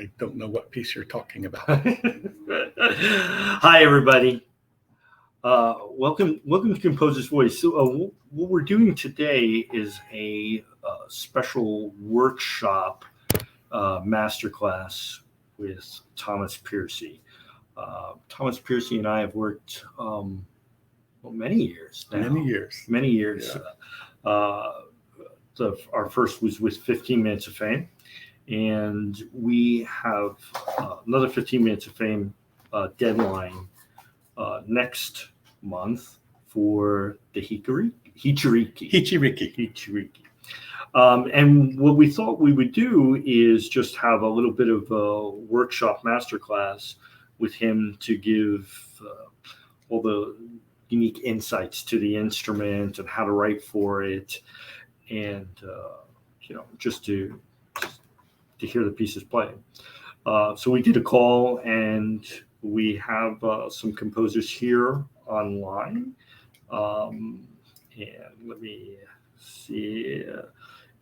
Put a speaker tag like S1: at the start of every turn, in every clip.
S1: I don't know what piece you're talking about.
S2: Hi, everybody. Welcome to Composer's Voice. So, what we're doing today is a special workshop masterclass with Thomas Piercy. Thomas Piercy and I have worked many years now. Many years.
S1: Yeah.
S2: Our first was with 15 Minutes of Fame, and we have another 15 Minutes of Fame deadline next month for the Hichiriki. And what we thought we would do is just have a little bit of a workshop masterclass with him to give all the unique insights to the instrument and how to write for it, and just to hear the pieces play. So we did a call, and we have some composers here online. And let me see.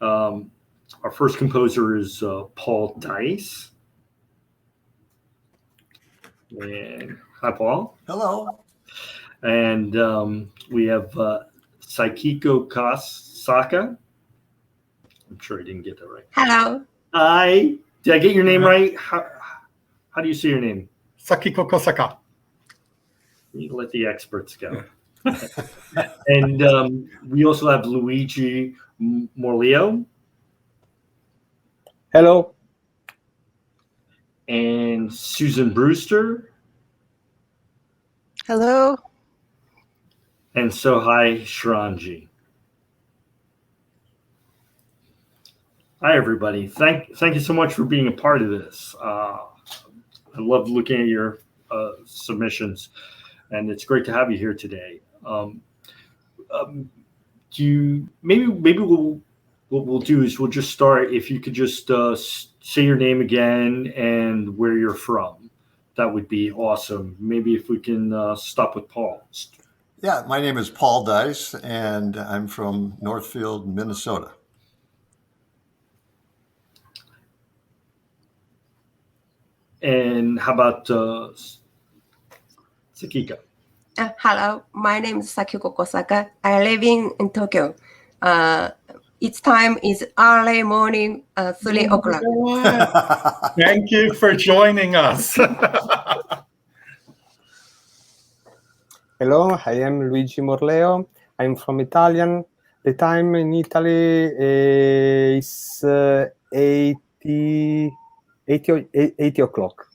S2: Our first composer is Paul Dice. And hi, Paul.
S3: Hello.
S2: And we have Saikiko Kosaka. I'm sure I didn't get that right.
S4: Hello.
S2: Hi. Did I get your name right? How do you say your name?
S1: Sakiko Kosaka.
S2: You let the experts go. And we also have Luigi Morleo.
S5: Hello.
S2: And Susan Brewster.
S4: Hello.
S2: And Sohai Shranji. Hi, everybody. Thank you so much for being a part of this. I love looking at your submissions, and it's great to have you here today. Maybe what we'll do is we'll just start. If you could just say your name again and where you're from, that would be awesome. Maybe if we can stop with Paul.
S3: Yeah, my name is Paul Dice, and I'm from Northfield, Minnesota.
S2: And how about Sakiko?
S4: Hello. My name is Sakiko Kosaka. I live in Tokyo. Its time is early morning, 3 o'clock.
S1: Thank you for joining us.
S5: Hello, I am Luigi Morleo. I'm from Italian. The time in Italy is 80 o'clock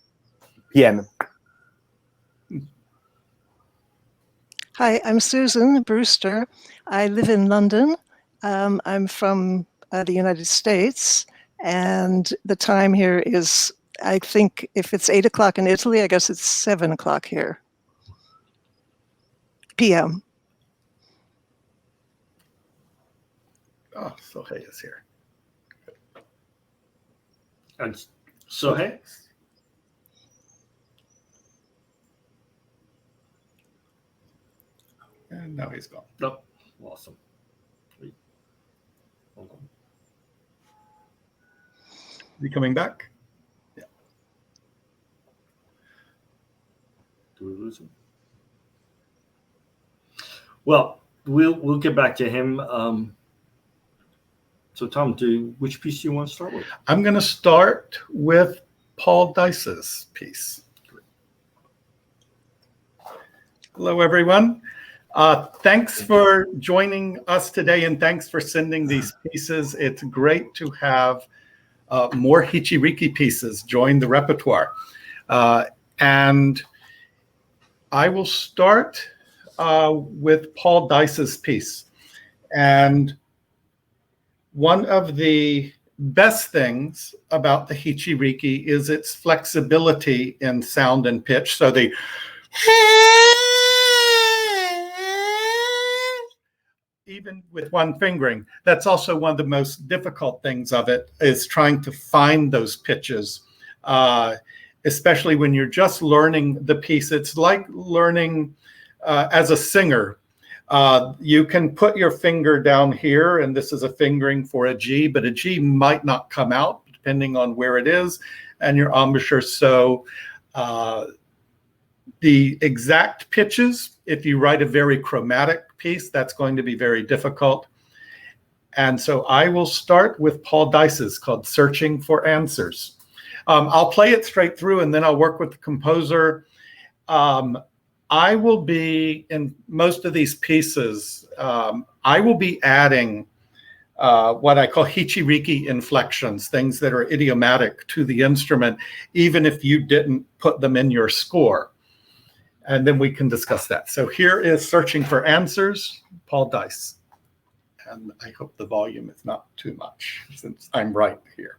S5: p.m.
S6: Hi, I'm Susan Brewster. I live in London. I'm from the United States, and the time here is, I think, if it's 8 o'clock in Italy, I guess it's 7 o'clock here. p.m.
S1: Oh, Sohei is here.
S2: And Sohei?
S1: And now he's gone.
S2: No. Awesome. Hold on.
S1: Is he coming back? Yeah.
S2: Do we lose him? Well, we'll get back to him. So, Tom, which piece do you want to start with?
S1: I'm going to start with Paul Dice's piece. Hello, everyone. Thanks for joining us today, and thanks for sending these pieces. It's great to have more Hichiriki pieces join the repertoire. And I will start with Paul Dice's piece. And one of the best things about the Hichiriki is its flexibility in sound and pitch. So the even with one fingering, that's also one of the most difficult things of it, is trying to find those pitches, especially when you're just learning the piece. It's like learning as a singer. You can put your finger down here, and this is a fingering for a G, but a G might not come out depending on where it is. and your embouchure. So the exact pitches, if you write a very chromatic piece, that's going to be very difficult. And so I will start with Paul Dice's, called Searching for Answers. I'll play it straight through and then I'll work with the composer. I will be, in most of these pieces, I will be adding what I call Hichiriki inflections, things that are idiomatic to the instrument, even if you didn't put them in your score. And then we can discuss that. So here is Searching for Answers, Paul Dice. And I hope the volume is not too much, since I'm right here.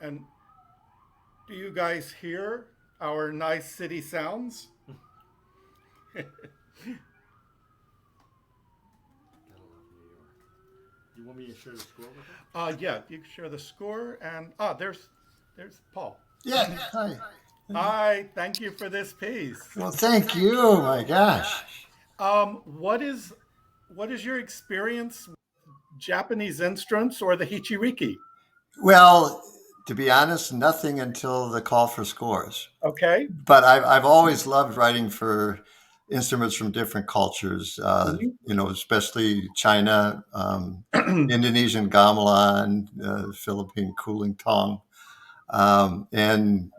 S1: And do you guys hear our nice city sounds?
S2: You want me to share the score with you?
S1: Yeah, you can share the score. And there's Paul.
S3: Yeah. Hi.
S1: Hi, thank you for this piece.
S3: Well, thank you. My gosh.
S1: What is your experience with Japanese instruments or the Hichiriki?
S3: Well, to be honest, nothing until the call for scores.
S1: Okay.
S3: But I've always loved writing for instruments from different cultures, especially China, Indonesian gamelan, Philippine kuling tong. And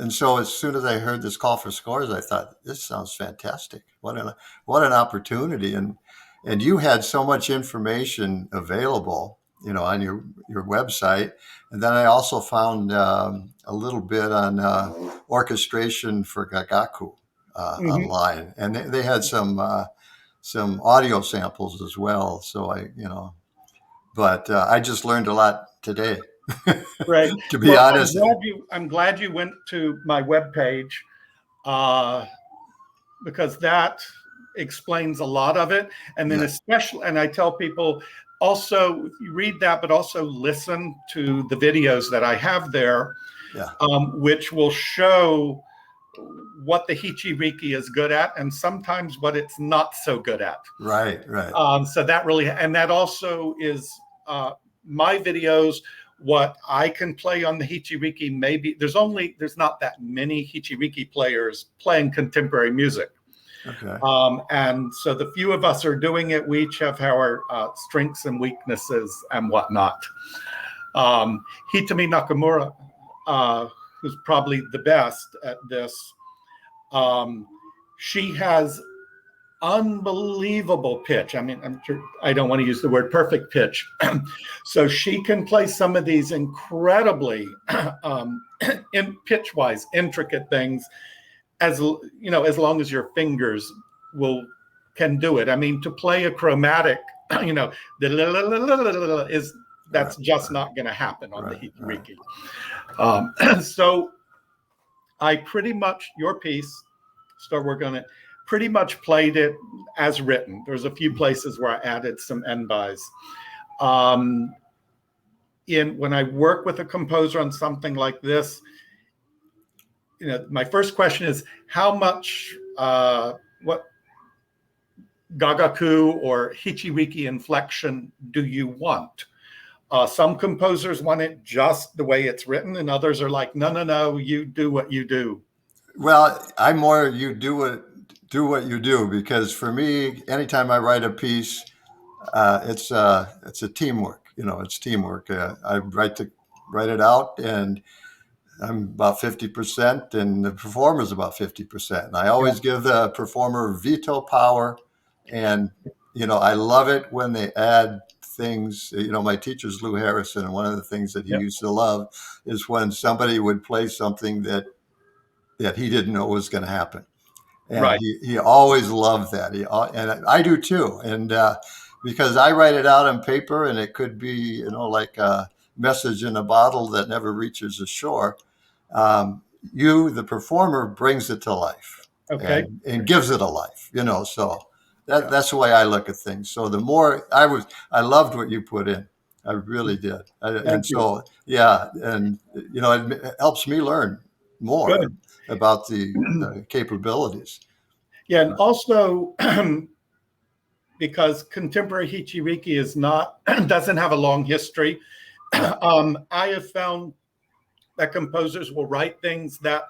S3: so as soon as I heard this call for scores, I thought, this sounds fantastic. What an opportunity. And you had so much information available, on your website. And then I also found a little bit on orchestration for gagaku online, and they had some audio samples as well. So I just learned a lot today.
S1: Right.
S3: To be honest,
S1: I'm glad you went to my webpage because that explains a lot of it. And then especially, and I tell people also read that, but also listen to the videos that I have there, which will show what the Hichiriki is good at and sometimes what it's not so good at.
S3: Right.
S1: So that really, and that also is my videos. What I can play on the Hichiriki, maybe there's not that many Hichiriki players playing contemporary music.
S3: Okay.
S1: And so the few of us are doing it. We each have our strengths and weaknesses and whatnot. Hitami Nakamura, who's probably the best at this, she has unbelievable pitch. I mean, I'm sure I don't want to use the word perfect pitch. So she can play some of these incredibly in pitch-wise intricate things, as you know, as long as your fingers can do it. I mean, to play a chromatic, you know, that's just not going to happen on the Hichiriki. So I pretty much, your piece, start working on it, pretty much played it as written. There's a few places where I added some enbais. When I work with a composer on something like this, you know, my first question is how much what gagaku or Hichiriki inflection do you want? Some composers want it just the way it's written, and others are like, no, you do what you do.
S3: Well, I'm more you do what you do, because for me, anytime I write a piece, it's a teamwork. You know, it's teamwork. I write it out, and I'm about 50%, and the performer's about 50%. And I always give the performer veto power, and you know, I love it when they add things. You know, my teacher's Lou Harrison, and one of the things that he used to love is when somebody would play something that he didn't know was going to happen. And he always loved that. And I do too. And because I write it out on paper, and it could be, you know, like a message in a bottle that never reaches the shore. The performer, brings it to life, and gives it a life, you know. So that's the way I look at things. So the more I loved what you put in. I really did. And you know, it helps me learn more about the capabilities.
S1: Yeah, and also because contemporary Hichiriki doesn't have a long history, I have found that composers will write things that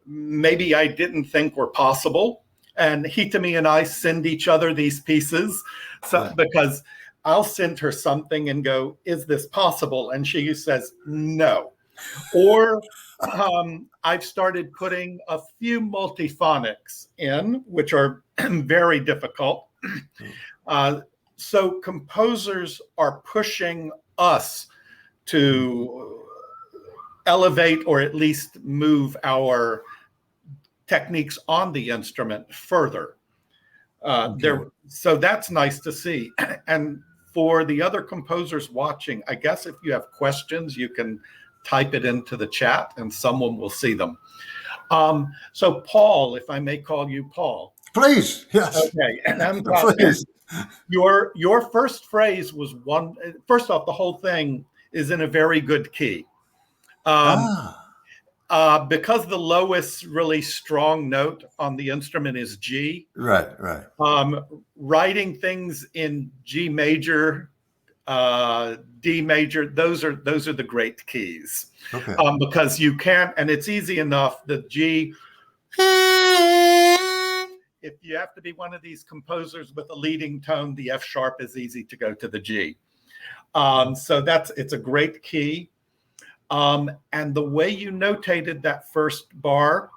S1: maybe I didn't think were possible. And Hitami and I send each other these pieces because I'll send her something and go, is this possible? And she says, no. Or I've started putting a few multiphonics in, which are very difficult. So composers are pushing us to elevate or at least move our techniques on the instrument further. So that's nice to see. And for the other composers watching, I guess if you have questions, you can type it into the chat and someone will see them. So Paul, if I may call you Paul.
S3: Please, yes.
S1: Okay, and please. Your first phrase was one. First off, the whole thing is in a very good key. Because the lowest really strong note on the instrument is G.
S3: Right.
S1: Writing things in G major, D major, those are the great keys.
S3: Okay.
S1: Because you can't, and it's easy enough. The G. If you have to be one of these composers with a leading tone, the F sharp is easy to go to the G. So it's a great key. And the way you notated that first bar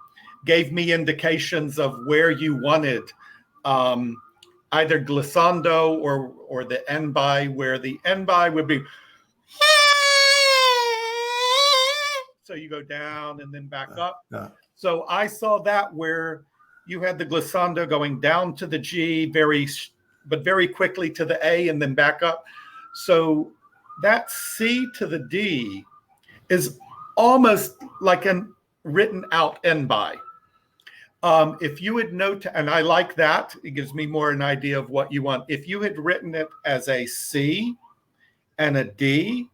S1: gave me indications of where you wanted either glissando or the enbai, where the enbai would be. So you go down and then back up.
S3: Yeah.
S1: So I saw that where you had the glissando going down to the G but very quickly to the A and then back up. So that C to the D is almost like a written out enbai. If you had and I like that, it gives me more an idea of what you want. If you had written it as a C and a D,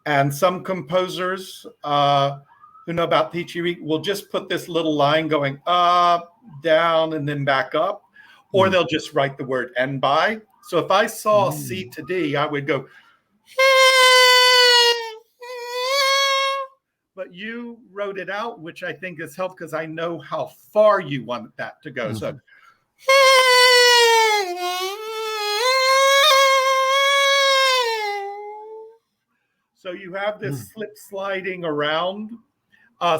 S1: and some composers who know about Hichiriki will just put this little line going up, down, and then back up, or they'll just write the word enbai. So if I saw C to D, I would go. But you wrote it out, which I think has helped because I know how far you want that to go. So So you have this slip sliding around.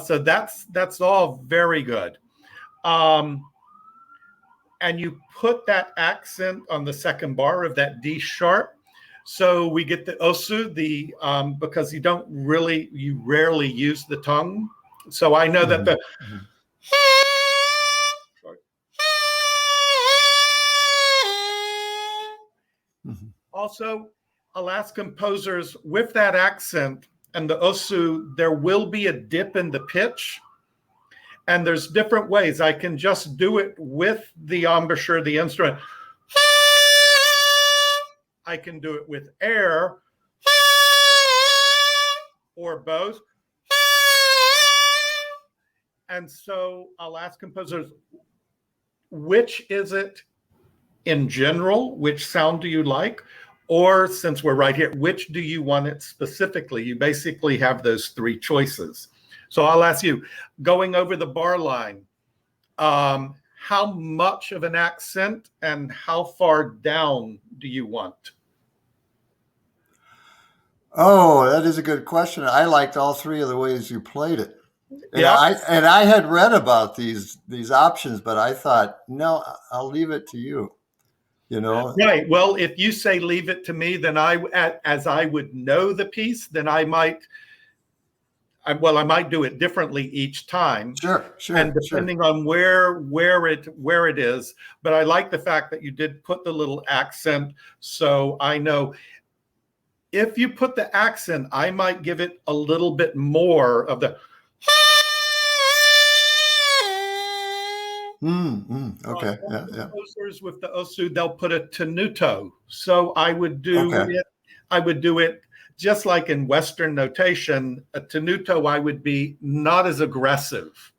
S1: So that's all very good. And you put that accent on the second bar of that D sharp. So we get the osu, because you rarely use the tongue. So I know that the also, I'll ask composers with that accent and the osu, there will be a dip in the pitch. And there's different ways. I can just do it with the embouchure, the instrument. I can do it with air or both. And so I'll ask composers, which is it in general? Which sound do you like? Or since we're right here, which do you want it specifically? You basically have those three choices. So I'll ask you, going over the bar line, how much of an accent and how far down do you want?
S3: Oh, that is a good question. I liked all three of the ways you played it. And
S1: Yeah.
S3: I had read about these options, but I thought, no, I'll leave it to you. You know?
S1: Right. Well, if you say leave it to me, then as I would know the piece, then I might do it differently each time.
S3: Sure.
S1: And depending on where it is, but I like the fact that you did put the little accent, so I know if you put the accent, I might give it a little bit more of the.
S3: Okay. Yeah.
S1: Composers with the osu, they'll put a tenuto. So I would do it. I would do it just like in Western notation. A tenuto, I would be not as aggressive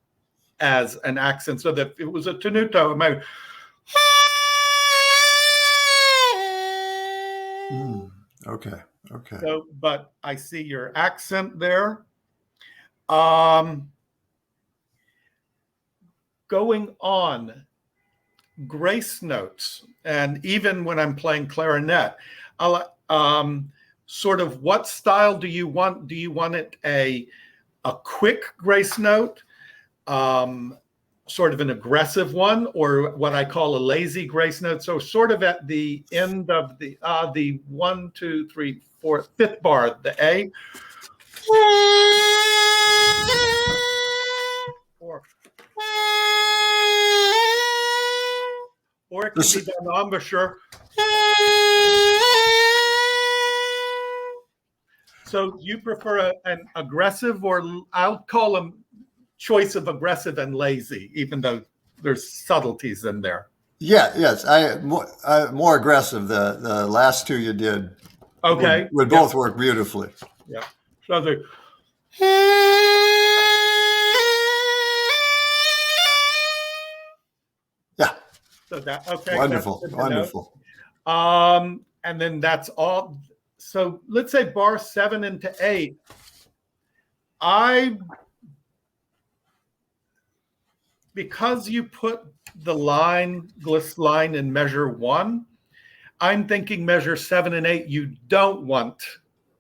S1: as an accent. So that if it was a tenuto, it might.
S3: Okay.
S1: So, but I see your accent there. Going on, grace notes, and even when I'm playing clarinet, I'll sort of what style do you want? Do you want it a quick grace note, sort of an aggressive one, or what I call a lazy grace note? So sort of at the end of the 1, 2, 3, 4, 5th bar, the A. Or it can be done embouchure. So you prefer an aggressive, or I'll call them choice of aggressive and lazy, even though there's subtleties in there.
S3: Yeah, yes, more aggressive. The last two you did,
S1: okay,
S3: would both work beautifully.
S1: Yeah. So the.
S3: Yeah.
S1: So that okay.
S3: Wonderful.
S1: And then that's all. So let's say bar 7 into 8. Because you put the gliss line in measure 1, I'm thinking measure 7 and 8, you don't want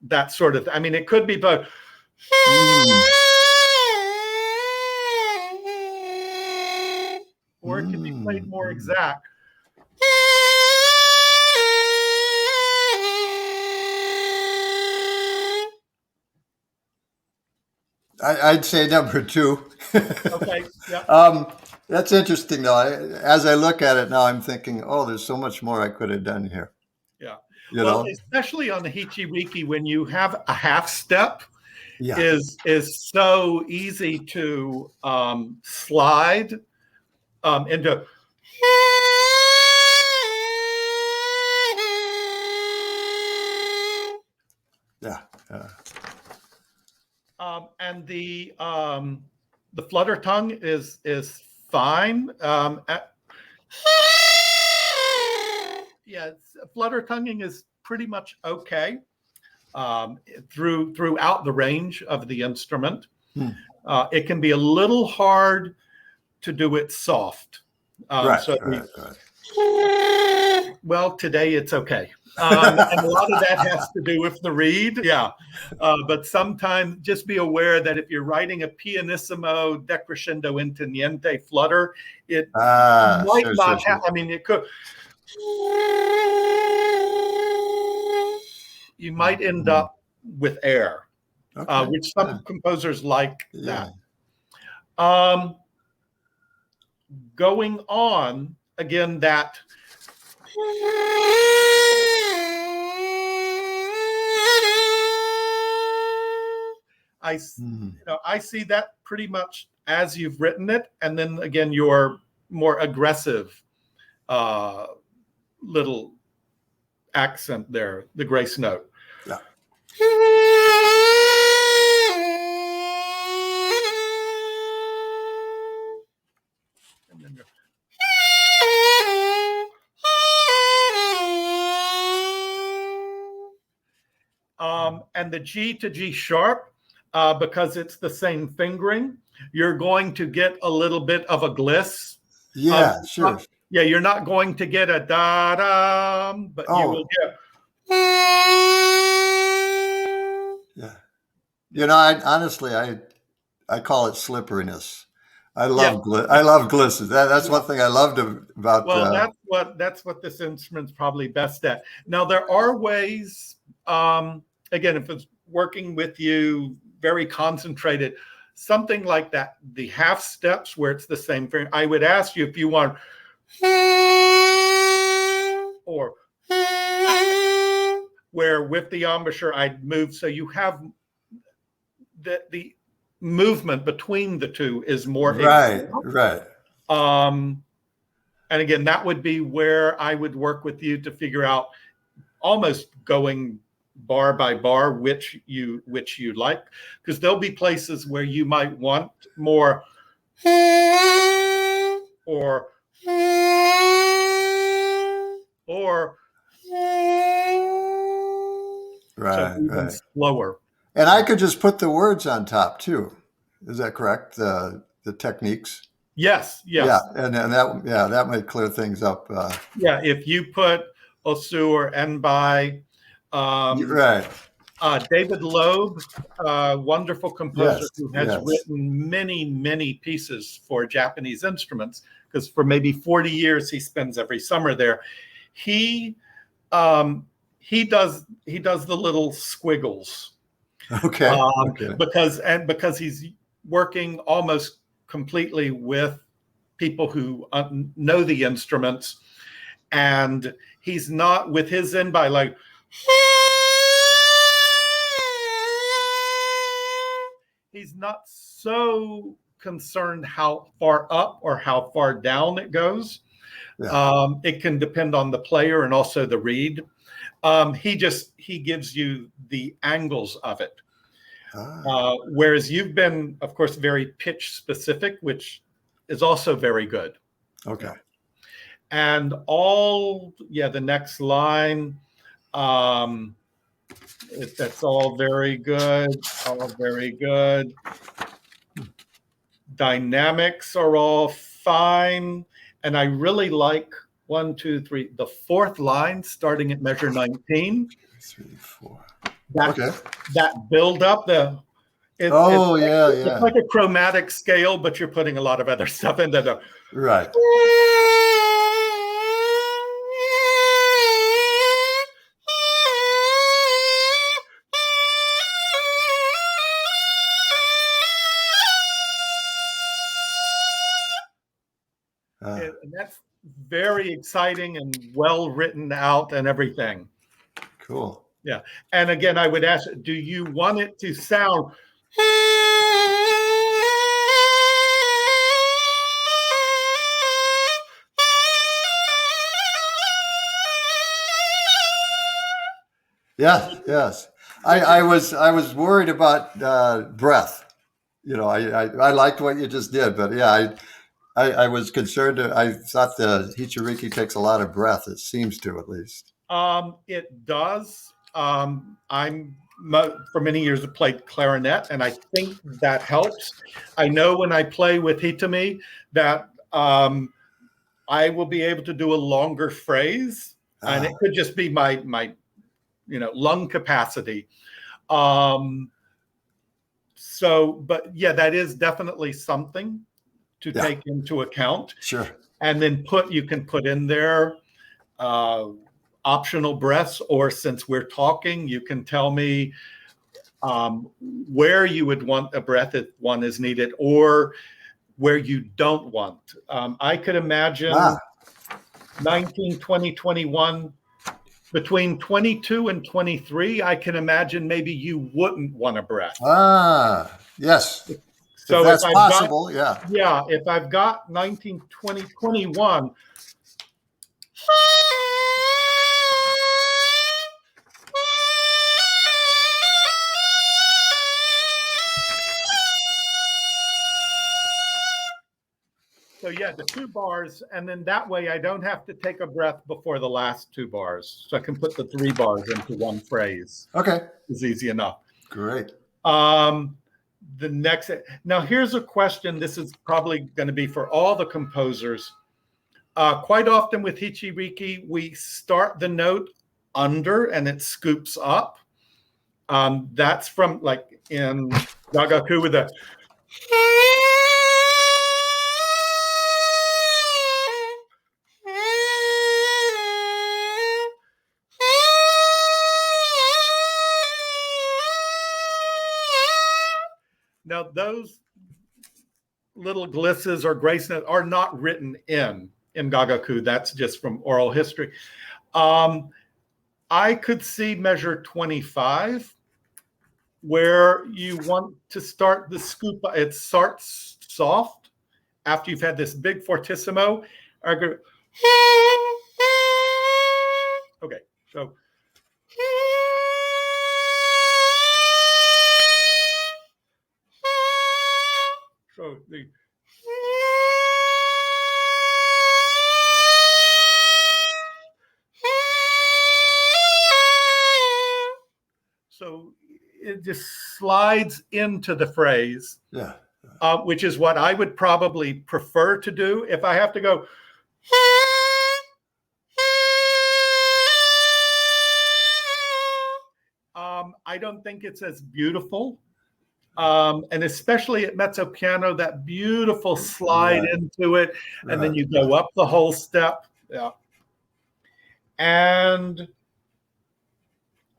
S1: that sort of, I mean, it could be both. Or it can be played more exact.
S3: I'd say number 2.
S1: Okay. Yeah.
S3: That's interesting, though. As I look at it now, I'm thinking, oh, there's so much more I could have done here.
S1: Yeah.
S3: You know?
S1: Especially on the Hichiriki, when you have a half step,
S3: yeah.
S1: is so easy to slide into.
S3: Yeah.
S1: And the flutter tongue is fine. Flutter tonguing is pretty much okay throughout the range of the instrument. It can be a little hard to do it soft.
S3: Right,
S1: So
S3: right.
S1: well, today it's okay. And a lot of that has to do with the reed. Yeah. But sometimes just be aware that if you're writing a pianissimo, decrescendo, inteniente flutter, it might not have, I mean, it could. You might end up with air, which some composers like that. Going on, again, that I see that pretty much as you've written it, and then again your more aggressive little accent there, the grace note.
S3: Yeah.
S1: And then and the G to G sharp, because it's the same fingering, you're going to get a little bit of a gliss.
S3: Yeah, sure.
S1: Yeah, you're not going to get a da-da, but you will get.
S3: Yeah. You know, I call it slipperiness. I love glisses. That's one thing I loved about.
S1: Well, that's what this instrument's probably best at. Now there are ways. Again, if it's working with you, very concentrated, something like that. The half steps where it's the same thing. I would ask you if you want, or where with the embouchure I'd move so you have the movement between the two is more
S3: right.
S1: And again, that would be where I would work with you to figure out, almost going bar by bar, which you like, because there'll be places where you might want more or
S3: right,
S1: so even slower.
S3: And I could just put the words on top too. Is that correct? The techniques.
S1: Yes.
S3: Yeah, and that might clear things up.
S1: Yeah, if you put Osu or Enbai,
S3: right.
S1: David Loeb, wonderful composer who has written many pieces for Japanese instruments, because for maybe 40 years he spends every summer there. He does the little squiggles.
S3: Okay.
S1: Because he's working almost completely with people who know the instruments, and he's not with his Enbai like. He's not so concerned how far up or how far down it goes. Yeah. It can depend on the player and also the reed. He gives you the angles of it. Whereas you've been, of course, very pitch specific, which is also very good.
S3: Okay.
S1: And the next line, that's all very good. All very good. Dynamics are all fine. And I really like 1, 2, 3, the fourth line starting at measure 19.
S3: 3, 4.
S1: That build up it's like a chromatic scale, but you're putting a lot of other stuff into the
S3: right.
S1: And that's very exciting and well written out and everything.
S3: Cool.
S1: Yeah. And again, I would ask, do you want it to sound
S3: Yes. I was worried about breath. You know, I liked what you just did, but I was concerned. I thought the Hichiriki takes a lot of breath. It seems to, at least.
S1: It does. For many years have played clarinet, and I think that helps. I know when I play with Hitami that I will be able to do a longer phrase, and it could just be my lung capacity. But yeah, that is definitely something to take into account.
S3: Sure.
S1: And then you can put in there optional breaths, or since we're talking, you can tell me where you would want a breath if one is needed, or where you don't want. I could imagine 19, 20, 21, between 22 and 23, I can imagine maybe you wouldn't want a breath.
S3: Yes.
S1: So
S3: if that's possible, yeah.
S1: Yeah, if I've got 19, 20, 21, so yeah, the 2 bars, and then that way I don't have to take a breath before the last 2 bars. So I can put the 3 bars into one phrase.
S3: Okay.
S1: It's easy enough.
S3: Great.
S1: The next, now here's a question. This is probably going to be for all the composers. Quite often with Hichiriki, we start the note under and it scoops up. That's from, like in Gagaku with the Now, those little glisses or grace notes are not written in Gagaku. That's just from oral history. I could see measure 25, where you want to start the scoop. It starts soft after you've had this big fortissimo. Okay, so. So it just slides into the phrase, which is what I would probably prefer to do. If I have to go, I don't think it's as beautiful. And especially at mezzo piano, that beautiful slide into it, and then you go up the whole step. Yeah. And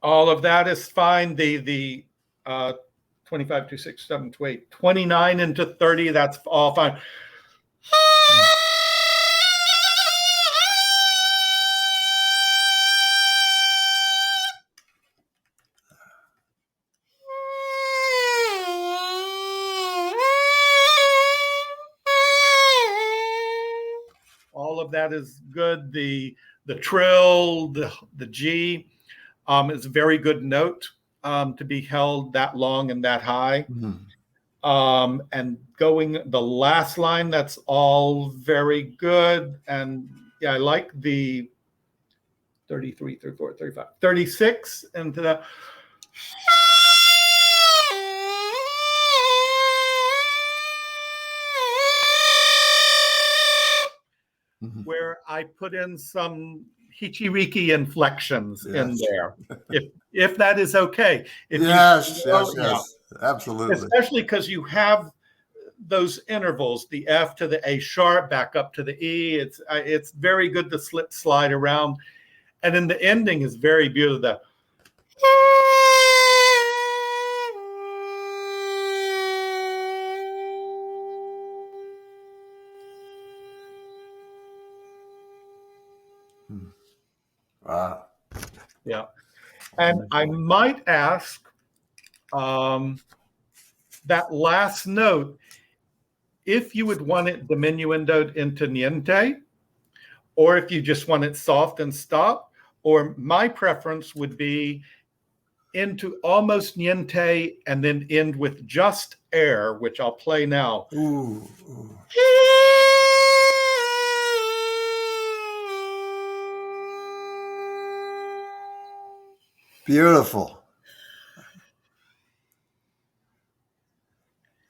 S1: all of that is fine. The 25 to 6, 7 to 8, 29 into 30, that's all fine. All of that is good. The trill, the G is a very good note to be held that long and that high. And going the last line, that's all very good. And yeah, I like the 33, 34, 35, 36 into the where I put in some Hichiriki inflections in there, if that is okay.
S3: Yes, absolutely.
S1: Especially because you have those intervals, the F to the A sharp, back up to the E. It's very good to slide around, and then the ending is very beautiful.
S3: Wow.
S1: Yeah. And I might ask that last note, if you would want it diminuendoed into niente, or if you just want it soft and stop, or my preference would be into almost niente and then end with just air, which I'll play now.
S3: Ooh. Beautiful.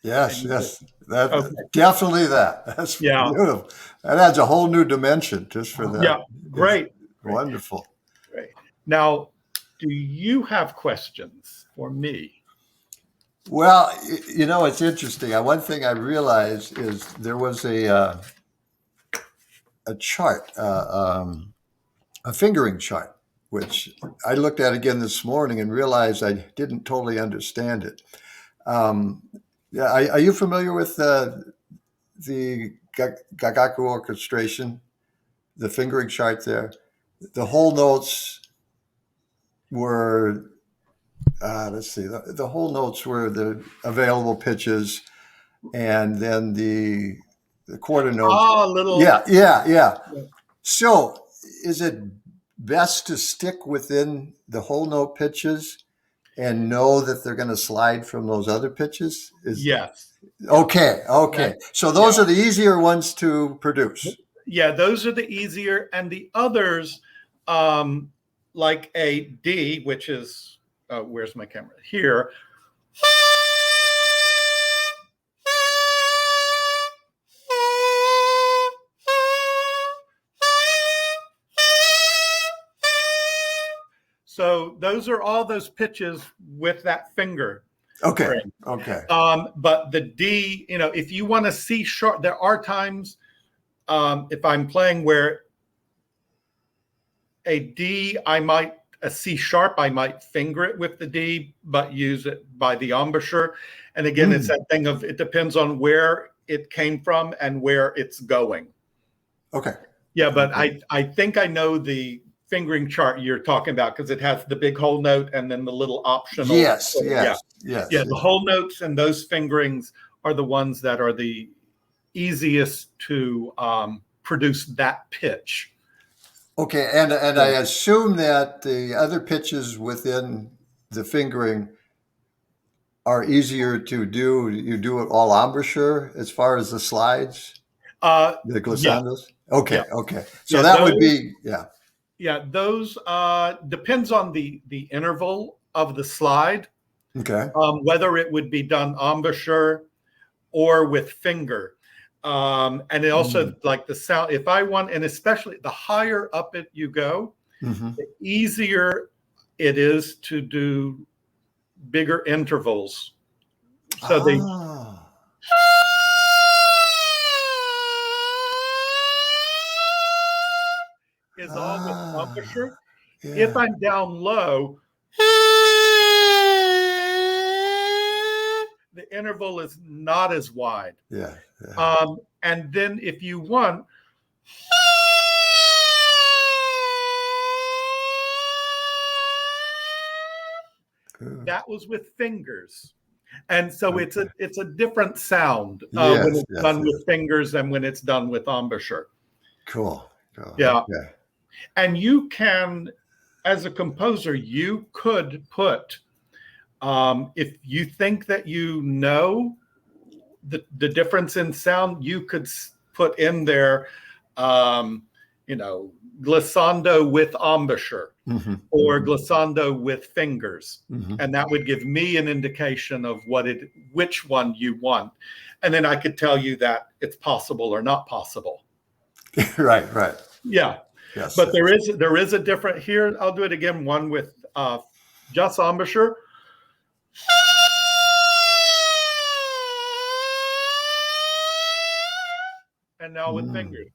S3: Yes, yes. That
S1: Okay.
S3: definitely that. That's
S1: Yeah.
S3: beautiful. That adds a whole new dimension just for that.
S1: Yeah, great.
S3: It's wonderful.
S1: Great. Now, do you have questions for me?
S3: Well, you know, it's interesting. One thing I realized is there was a chart, a fingering chart, which I looked at again this morning and realized I didn't totally understand it. Yeah, are you familiar with the Gagaku orchestration, the fingering chart there? The whole notes were, let's see, the whole notes were the available pitches, and then the quarter notes.
S1: Ah, little.
S3: Yeah. So is it best to stick within the whole note pitches and know that they're going to slide from those other pitches?
S1: Yes.
S3: Okay. So those are the easier ones to produce.
S1: Yeah, those are the easier, and the others, like a D, which is, where's my camera? Here. So those are all those pitches with that finger.
S3: Okay.
S1: But the D, if you want to C sharp, there are times if I'm playing where a D, a C sharp, I might finger it with the D, but use it by the embouchure. And again, it's that thing of, it depends on where it came from and where it's going.
S3: Okay.
S1: Yeah, but I think I know the fingering chart you're talking about, because it has the big whole note and then the little optional.
S3: Yes.
S1: Yeah, the whole notes and those fingerings are the ones that are the easiest to produce that pitch.
S3: Okay, and I assume that the other pitches within the fingering are easier to do. You do it all embouchure as far as the slides, the glissandos?
S1: Yeah.
S3: Okay. So that would be,
S1: Yeah, those depends on the interval of the slide.
S3: Okay.
S1: Whether it would be done embouchure or with finger. And it also, like the sound, if I want, and especially the higher up it you go, the easier it is to do bigger intervals. So they is all with embouchure.
S3: Yeah.
S1: If I'm down low, the interval is not as wide.
S3: Yeah.
S1: And then if you want, that was with fingers. And so it's a different sound when it's done with fingers than when it's done with embouchure.
S3: Cool.
S1: Yeah.
S3: Okay.
S1: And you can, as a composer, you could put, if you think that you know the difference in sound, you could put in there, glissando with embouchure or glissando with fingers. And that would give me an indication of which one you want. And then I could tell you that it's possible or not possible.
S3: Right.
S1: Yeah.
S3: Yes.
S1: But there is a different, here, I'll do it again, one with just embouchure. And now with fingers.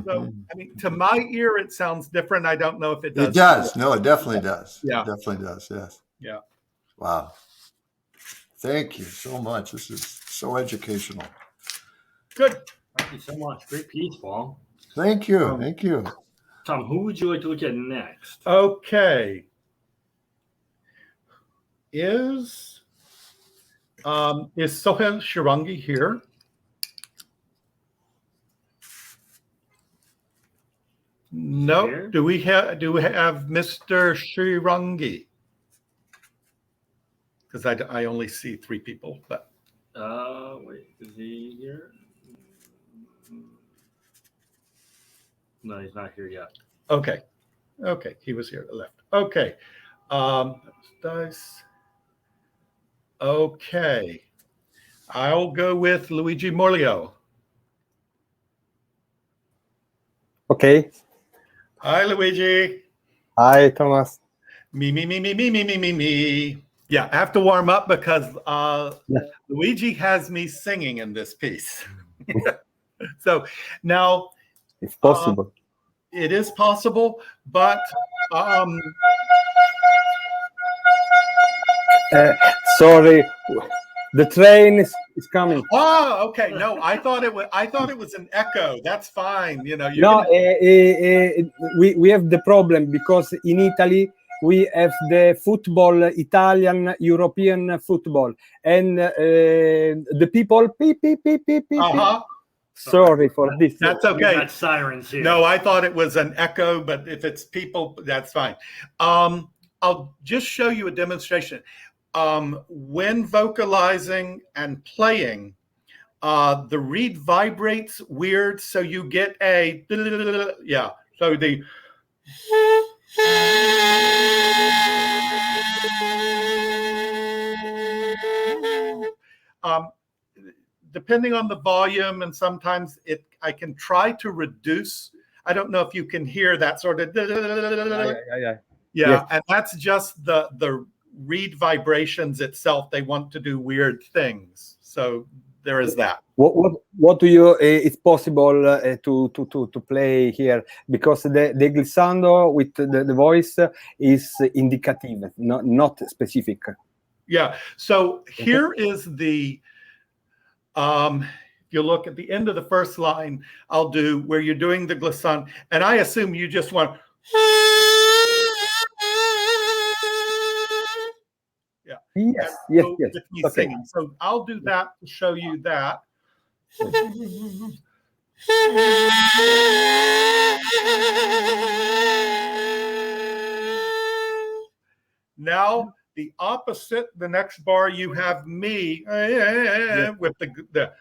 S1: So, I mean, to my ear, it sounds different. I don't know if it does.
S3: It does. No, it definitely does.
S1: Yeah.
S3: It definitely does. Yes.
S1: Yeah.
S3: Wow. Thank you so much. This is so educational.
S1: Good.
S2: Thank you so much. Great piece, Paul.
S3: Thank you. Thank you.
S2: Tom, who would you like to look at next?
S1: Okay. Is Sohel Shirangi here? No.
S2: Here?
S1: Do we have Mr. Shirangi? Because I only see 3 people, but
S2: Wait, is he here? No, he's not here yet.
S1: okay. Okay, he was here, left. Okay. Dice. Okay. I'll go with Luigi Morlio.
S5: Okay.
S1: Hi, Luigi.
S5: Hi, Thomas.
S1: Me. Yeah, I have to warm up because Luigi has me singing in this piece. So now
S5: It's possible.
S1: it is possible, but
S5: Sorry, the train is coming.
S1: oh, okay. No, I thought it was an echo. That's fine. You know, you
S5: No,
S1: can,
S5: we have the problem because in Italy we have the football, Italian European football, and the people beep.
S1: uh-huh.
S5: Sorry for this.
S1: That's
S2: We've
S1: okay.
S2: got sirens here.
S1: No, I thought it was an echo, but if it's people, that's fine. I'll just show you a demonstration. When vocalizing and playing, the reed vibrates weird, so you get a yeah. So the depending on the volume, and sometimes I can try to reduce. I don't know if you can hear that sort of
S5: Yeah.
S1: yeah, and that's just the reed vibrations itself. They want to do weird things, so there is that.
S5: What do you? It's possible to play here because the glissando with the voice is indicative, not specific.
S1: Yeah. So here is the. If you look at the end of the first line, I'll do where you're doing the glissando, and I assume you just want. Yeah.
S5: Yes.
S1: With me
S5: Okay.
S1: singing. So I'll do that to show you that. Now the opposite, the next bar, you have me with the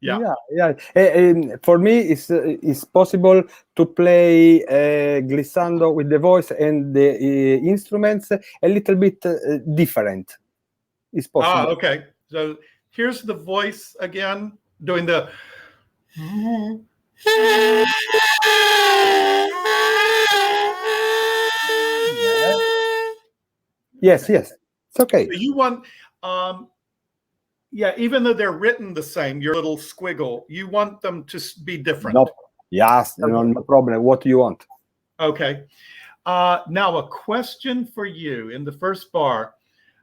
S5: Yeah. For me, it's possible to play glissando with the voice and the instruments a little bit different. It's possible.
S1: okay. So here's the voice again doing the.
S5: Yes. It's okay.
S1: So you want, yeah, even though they're written the same, your little squiggle, you want them to be different.
S5: No. Yes, no problem. What do you want?
S1: Okay. Now a question for you in the first bar,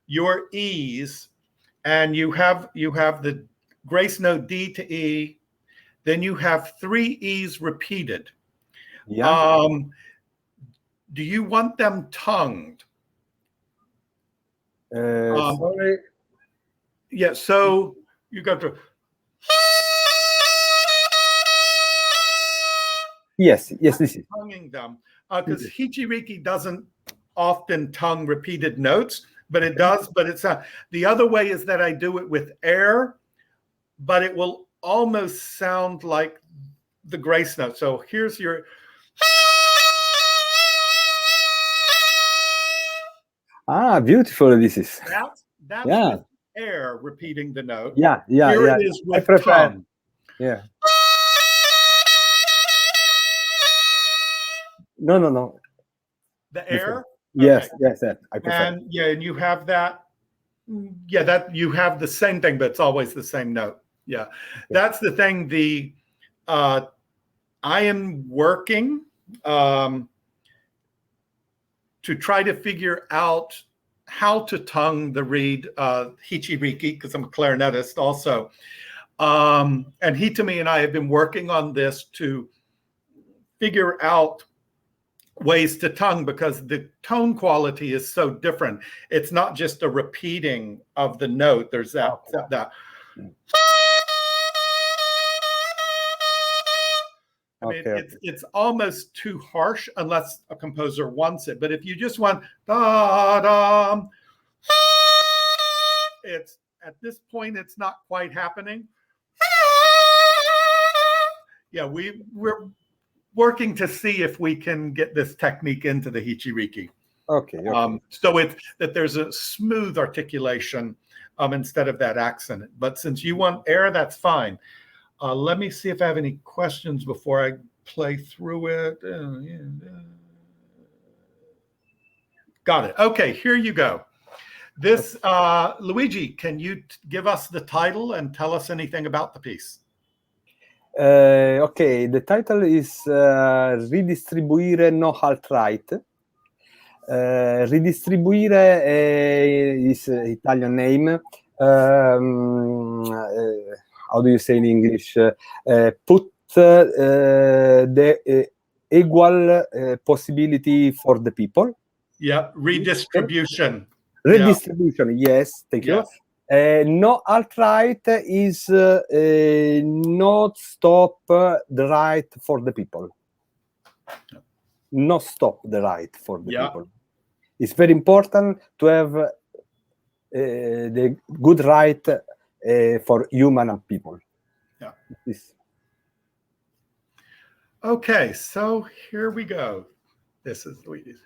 S1: your E's, and you have the grace note D to E, then you have 3 E's repeated.
S5: Yeah.
S1: Do you want them tongued?
S5: Sorry.
S1: Yeah, so you got to.
S5: Yes, this is.
S1: Tonguing them, because Hichiriki doesn't often tongue repeated notes, but it does. But it's the other way is that I do it with air, but it will almost sound like the grace note. So here's your.
S5: Beautiful. This is.
S1: That's
S5: Yeah.
S1: with air repeating the note.
S5: Yeah.
S1: Here it is with
S5: I prefer.
S1: tongue.
S5: Yeah. No.
S1: The air.
S5: Yes,
S1: Okay.
S5: yes. I prefer.
S1: And and you have that. Yeah, that you have the same thing, but it's always the same note. Yeah, that's the thing. I am working to try to figure out how to tongue the reed Hichiriki, because I'm a clarinetist also. And Hitami and I have been working on this to figure out ways to tongue, because the tone quality is so different. It's not just a repeating of the note. There's that. I mean, it's almost too harsh unless a composer wants it. But if you just want da da, at this point, it's not quite happening. Yeah, we're working to see if we can get this technique into the Hichiriki.
S5: Okay.
S1: So it's that there's a smooth articulation instead of that accent. But since you want air, that's fine. Let me see if I have any questions before I play through it. Got it. Okay, here you go. This, Luigi, can you give us the title and tell us anything about the piece?
S5: Okay, the title is Ridistribuire no alt-right. Ridistribuire is Italian name. How do you say in English? Put the equal possibility for the people.
S1: Yeah, redistribution.
S5: Redistribution, yes, thank you. No alt-right is not stop the right for the people. Not stop the right for the people. It's very important to have the good right for human and people.
S1: Yeah. Okay, so here we go. This is Luigi's.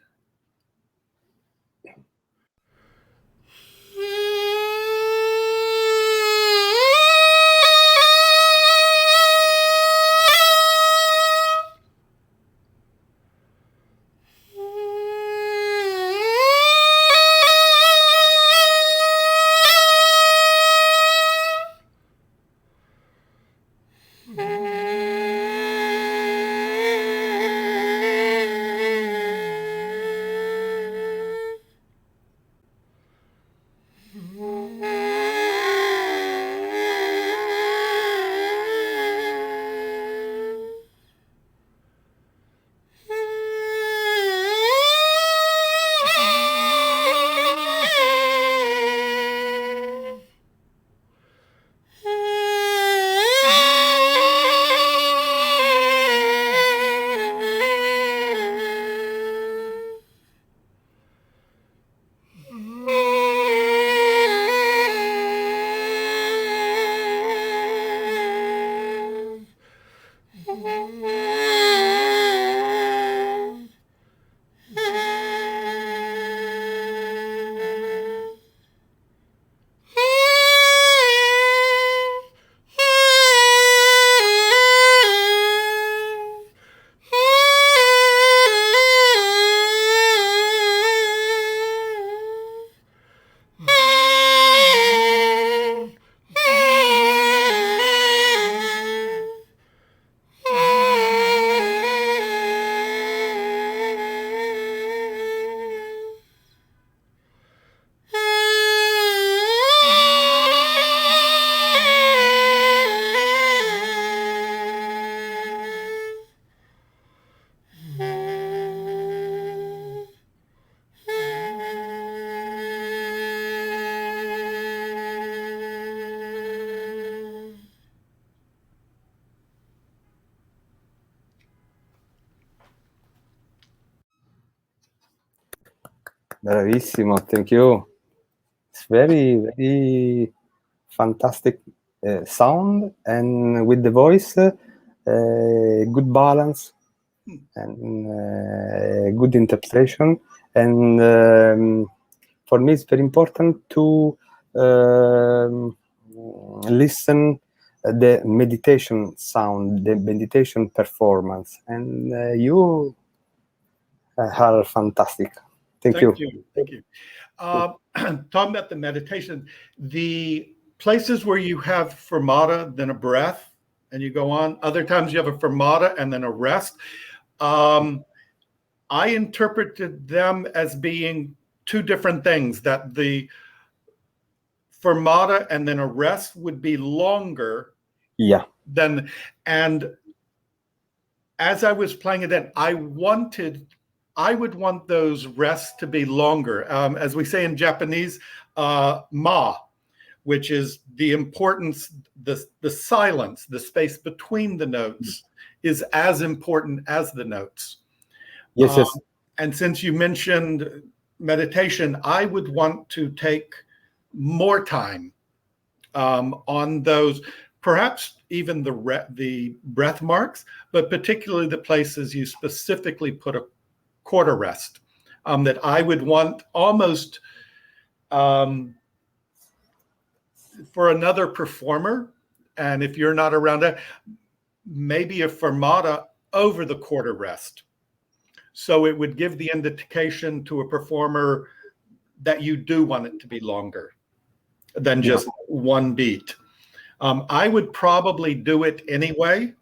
S5: Bravissimo, thank you. It's very, very fantastic sound, and with the voice, good balance and good interpretation. And for me, it's very important to listen the meditation sound, the meditation performance, and you are fantastic. Thank you.
S1: Thank you. Talking about the meditation, the places where you have fermata, then a breath, and you go on. Other times you have a fermata and then a rest. I interpreted them as being two different things, that the fermata and then a rest would be longer.
S5: Yeah.
S1: And as I was playing it then, I would want those rests to be longer. As we say in Japanese, ma, which is the importance, the silence, the space between the notes is as important as the notes.
S5: Yes, yes.
S1: And since you mentioned meditation, I would want to take more time on those, perhaps even the breath marks, but particularly the places you specifically put a quarter rest, that I would want almost for another performer. And if you're not around it, maybe a fermata over the quarter rest. So it would give the indication to a performer that you do want it to be longer than just one beat. I would probably do it anyway,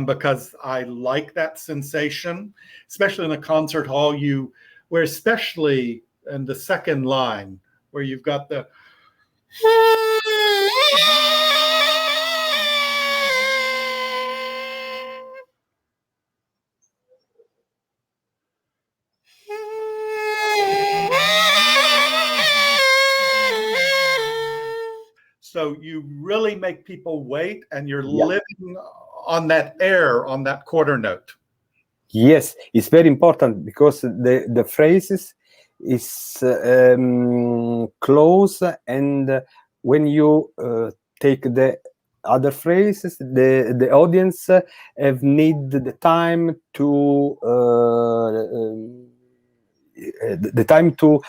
S1: because I like that sensation, especially in a concert hall, where especially in the second line, where you've got the so you really make people wait, and you're living on that air, on that quarter note.
S5: Yes, it's very important because the phrases is close, and when you take the other phrases, the audience have need the time to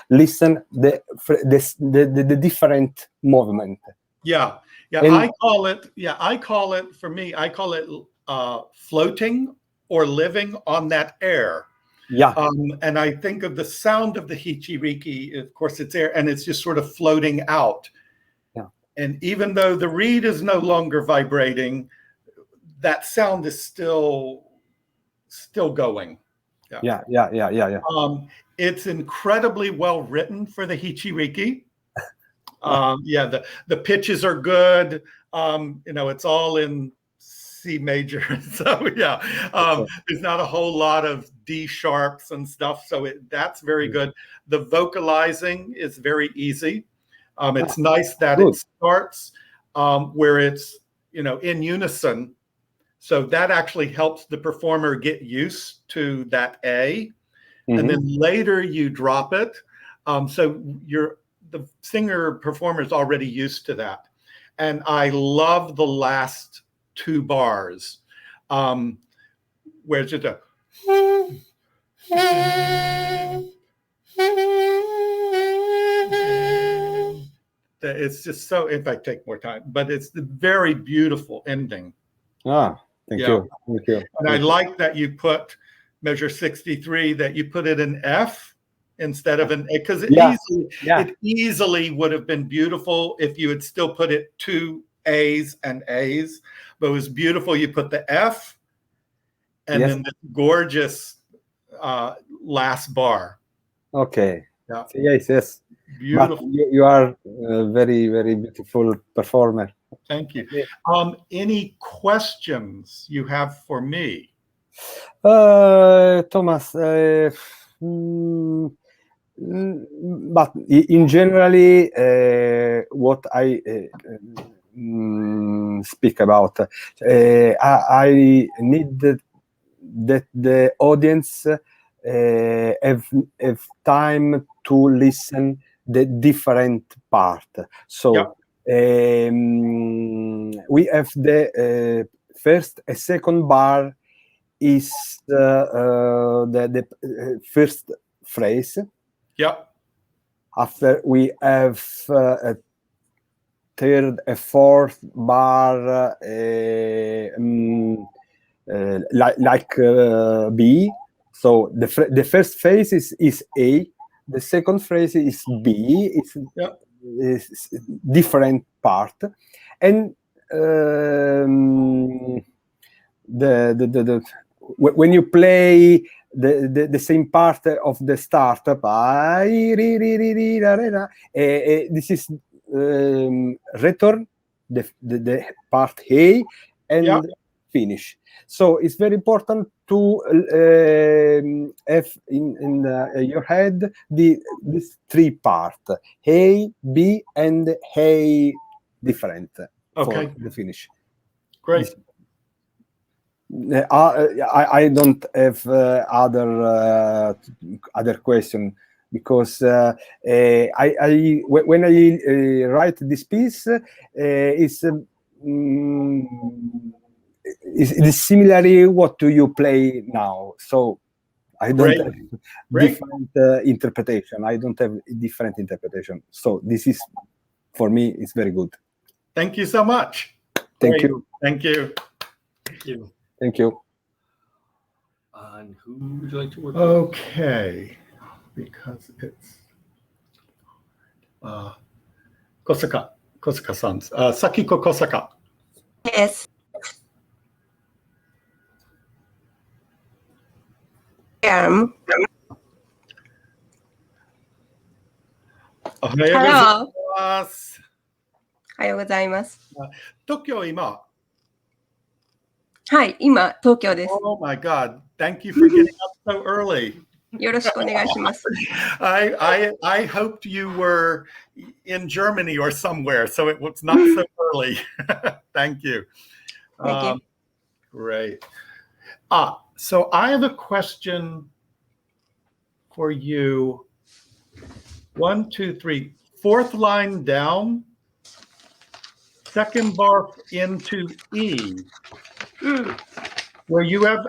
S5: listen the different movement.
S1: Yeah.
S5: And
S1: I call it for me, I call it floating or living on that air.
S5: Yeah.
S1: And I think of the sound of the Hichiriki, of course it's air, and it's just sort of floating out.
S5: Yeah.
S1: And even though the reed is no longer vibrating, that sound is still going.
S5: Yeah.
S1: It's incredibly well written for the Hichiriki. The pitches are good. It's all in C major, so there's not a whole lot of D sharps and stuff, so that's very good. The vocalizing is very easy. It's nice that it starts where it's in unison, so that actually helps the performer get used to that A, and then later you drop it, so the singer performer is already used to that. And I love the last two bars, where it's just it's just so, if I take more time, but it's the very beautiful ending.
S5: Thank you.
S1: And I like that you put measure 63, that you put it in F instead of an A, because it easily would have been beautiful if you had still put it 2 A's and A's, but it was beautiful. You put the F and then the gorgeous last bar.
S5: Okay.
S1: Yeah.
S5: Yes.
S1: Beautiful.
S5: But you are a very, very beautiful performer.
S1: Thank you. Any questions you have for me?
S5: Thomas, but in generally, what I speak about, I need that the audience have time to listen the different part. So we have the first and second bar is the first phrase. After we have a third, a fourth bar, like B. So the first phrase is A. The second phrase is B. It's different part, and when you play the same part of the start, this is return the part A and finish. So it's very important to have in your head these three parts: A, B, and A different for the finish.
S1: Great.
S5: I don't have other question. because when I write this piece, it's similarly what do you play now. So I don't have different interpretation. I don't have different interpretation. So this is, for me, it's very good.
S1: Thank you so much.
S5: Thank you.
S1: Thank you.
S2: Thank you.
S5: Thank you.
S2: And who would you like to work with?
S1: Okay, because it's Kosaka-san, Sakiko Kosaka.
S4: Yes.
S1: Hello.
S4: おはようございます。
S1: 東京今。
S4: はい、今、東京です。
S1: Oh my God. Thank you for getting up so early.
S4: よろしくお願いします。
S1: I hoped you were in Germany or somewhere, so it was not so early. Thank you.
S4: Thank you.
S1: Great. So I have a question for you. 1, 2, 3, fourth line down, second bar into E. Where you have,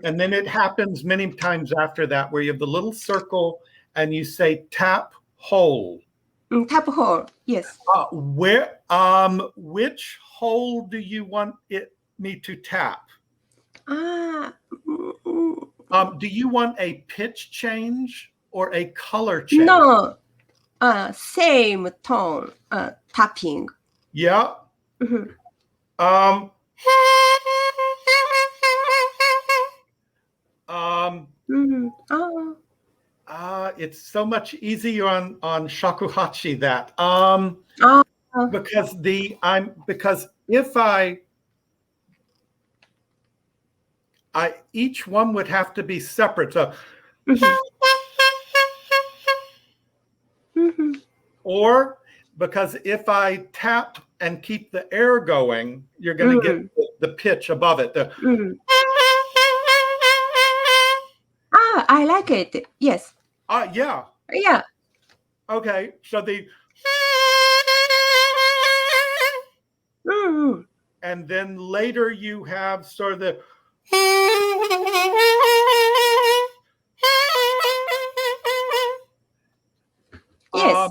S1: and then it happens many times after that, where you have the little circle and you say tap hole.
S4: Tap hole, yes.
S1: Which hole do you want me to tap?
S4: Ah.
S1: Do you want a pitch change or a color change?
S4: No. Same tone, tapping.
S1: Yeah. It's so much easier on shakuhachi that because if I each one would have to be separate. So or because if I tap and keep the air going, you're going to get the pitch above it.
S4: I like it. Yes.
S1: Yeah.
S4: Yeah.
S1: Okay. So the and then later you have sort of the
S4: yes.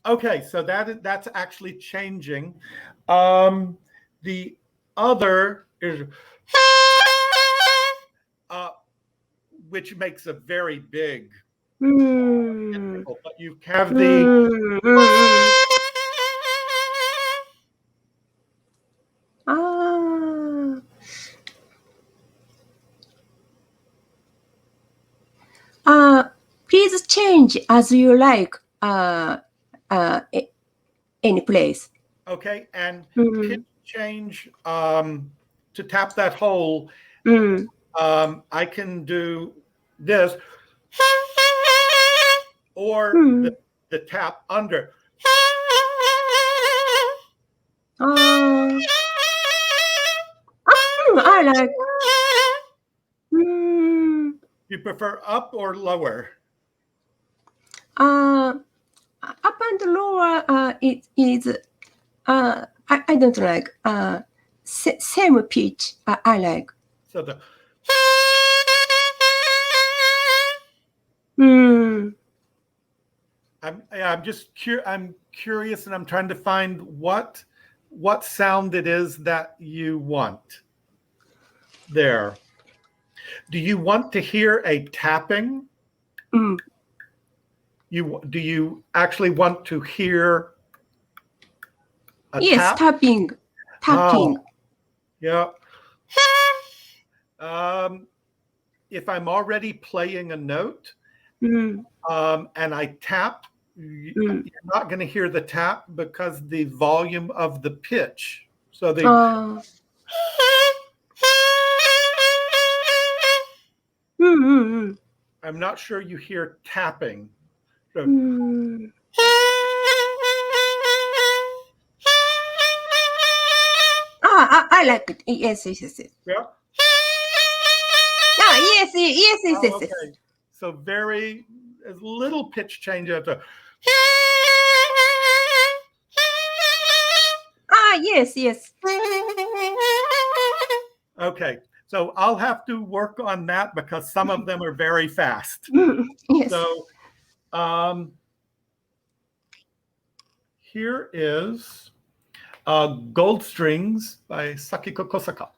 S1: Okay, so that's actually changing. The other is which makes a very big interval, but you have
S4: please change as you like any place.
S1: Okay, and pitch change to tap that hole. I can do this or the tap under.
S4: I like.
S1: You prefer up or lower?
S4: Up and lower. It is. I don't like. Same pitch. I like.
S1: So the. I'm just I'm curious, and I'm trying to find what sound it is that you want. There. Do you want to hear a tapping? Do you actually want to hear a
S4: tap? Tapping.
S1: Yeah. If I'm already playing a note and I tap, you're not going to hear the tap because the volume of the pitch. So the I'm not sure you hear tapping. So,
S4: I like it. Yes.
S1: Yeah.
S4: Yes.
S1: Okay. So very there's a little pitch change up to.
S4: Yes, yes.
S1: Okay, so I'll have to work on that because some of them are very fast.
S4: Yes.
S1: So here is Gold Strings by Sakiko Kosaka.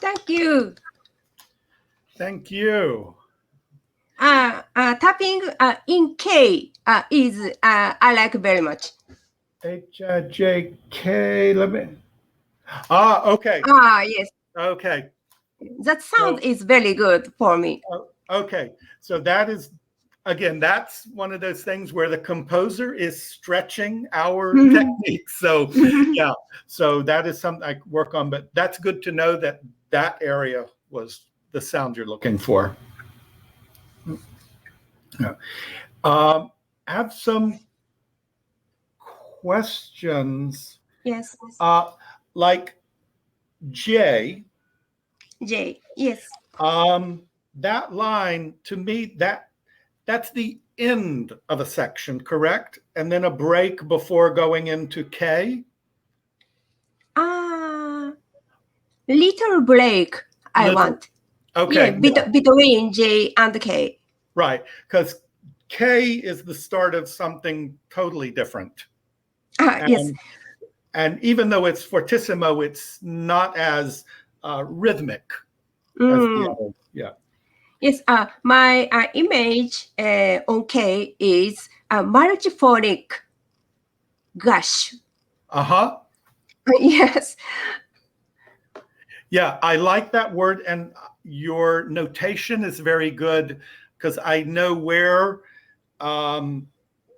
S4: Thank you.
S1: Thank you.
S4: Tapping in K is I like very much.
S1: H-I-J-K, let me. Okay.
S4: Yes.
S1: Okay.
S4: That sound is very good for me.
S1: Okay. So that is, again, that's one of those things where the composer is stretching our technique. So yeah, so that is something I work on, but that's good to know that that area was the sound you're looking for. I have some questions.
S4: Yes.
S1: Like J.
S4: Yes.
S1: That line, to me, that's the end of a section, correct? And then a break before going into K?
S4: little break I
S1: Little-
S4: want.
S1: Okay.
S4: Between J and K.
S1: Right. Because K is the start of something totally different.
S4: Yes.
S1: And even though it's fortissimo, it's not as rhythmic as the other. Yeah.
S4: Yes. My image on K is a multiphonic gush.
S1: Uh-huh.
S4: Yes.
S1: Yeah, I like that word, and your notation is very good because I know where,